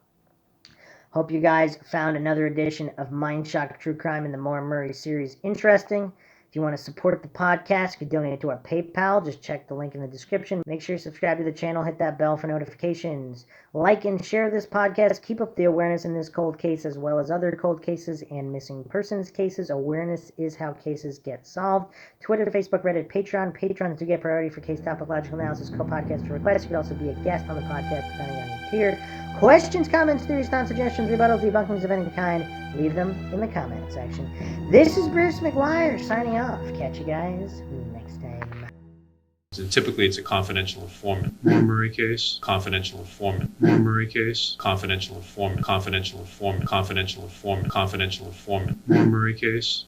Hope you guys found another edition of Mindshock True Crime in the Maura Murray series interesting. If you want to support the podcast, you can donate to our PayPal. Just check the link in the description. Make sure you subscribe to the channel. Hit that bell for notifications. Like and share this podcast. Keep up the awareness in this cold case as well as other cold cases and missing persons cases. Awareness is how cases get solved. Twitter, Facebook, Reddit, Patreon. Patrons do get priority for case topological analysis, co-podcast requests. You could also be a guest on the podcast depending on your tier. Questions, comments, theories, non-suggestions, rebuttals, debunkings of any kind, leave them in the comment section. This is Bruce McGuire signing off. Catch you guys next time. And typically it's a confidential informant. Maura Murray case, confidential informant. Maura Murray case, confidential informant. Confidential informant. Confidential informant. Confidential informant. Maura Murray case.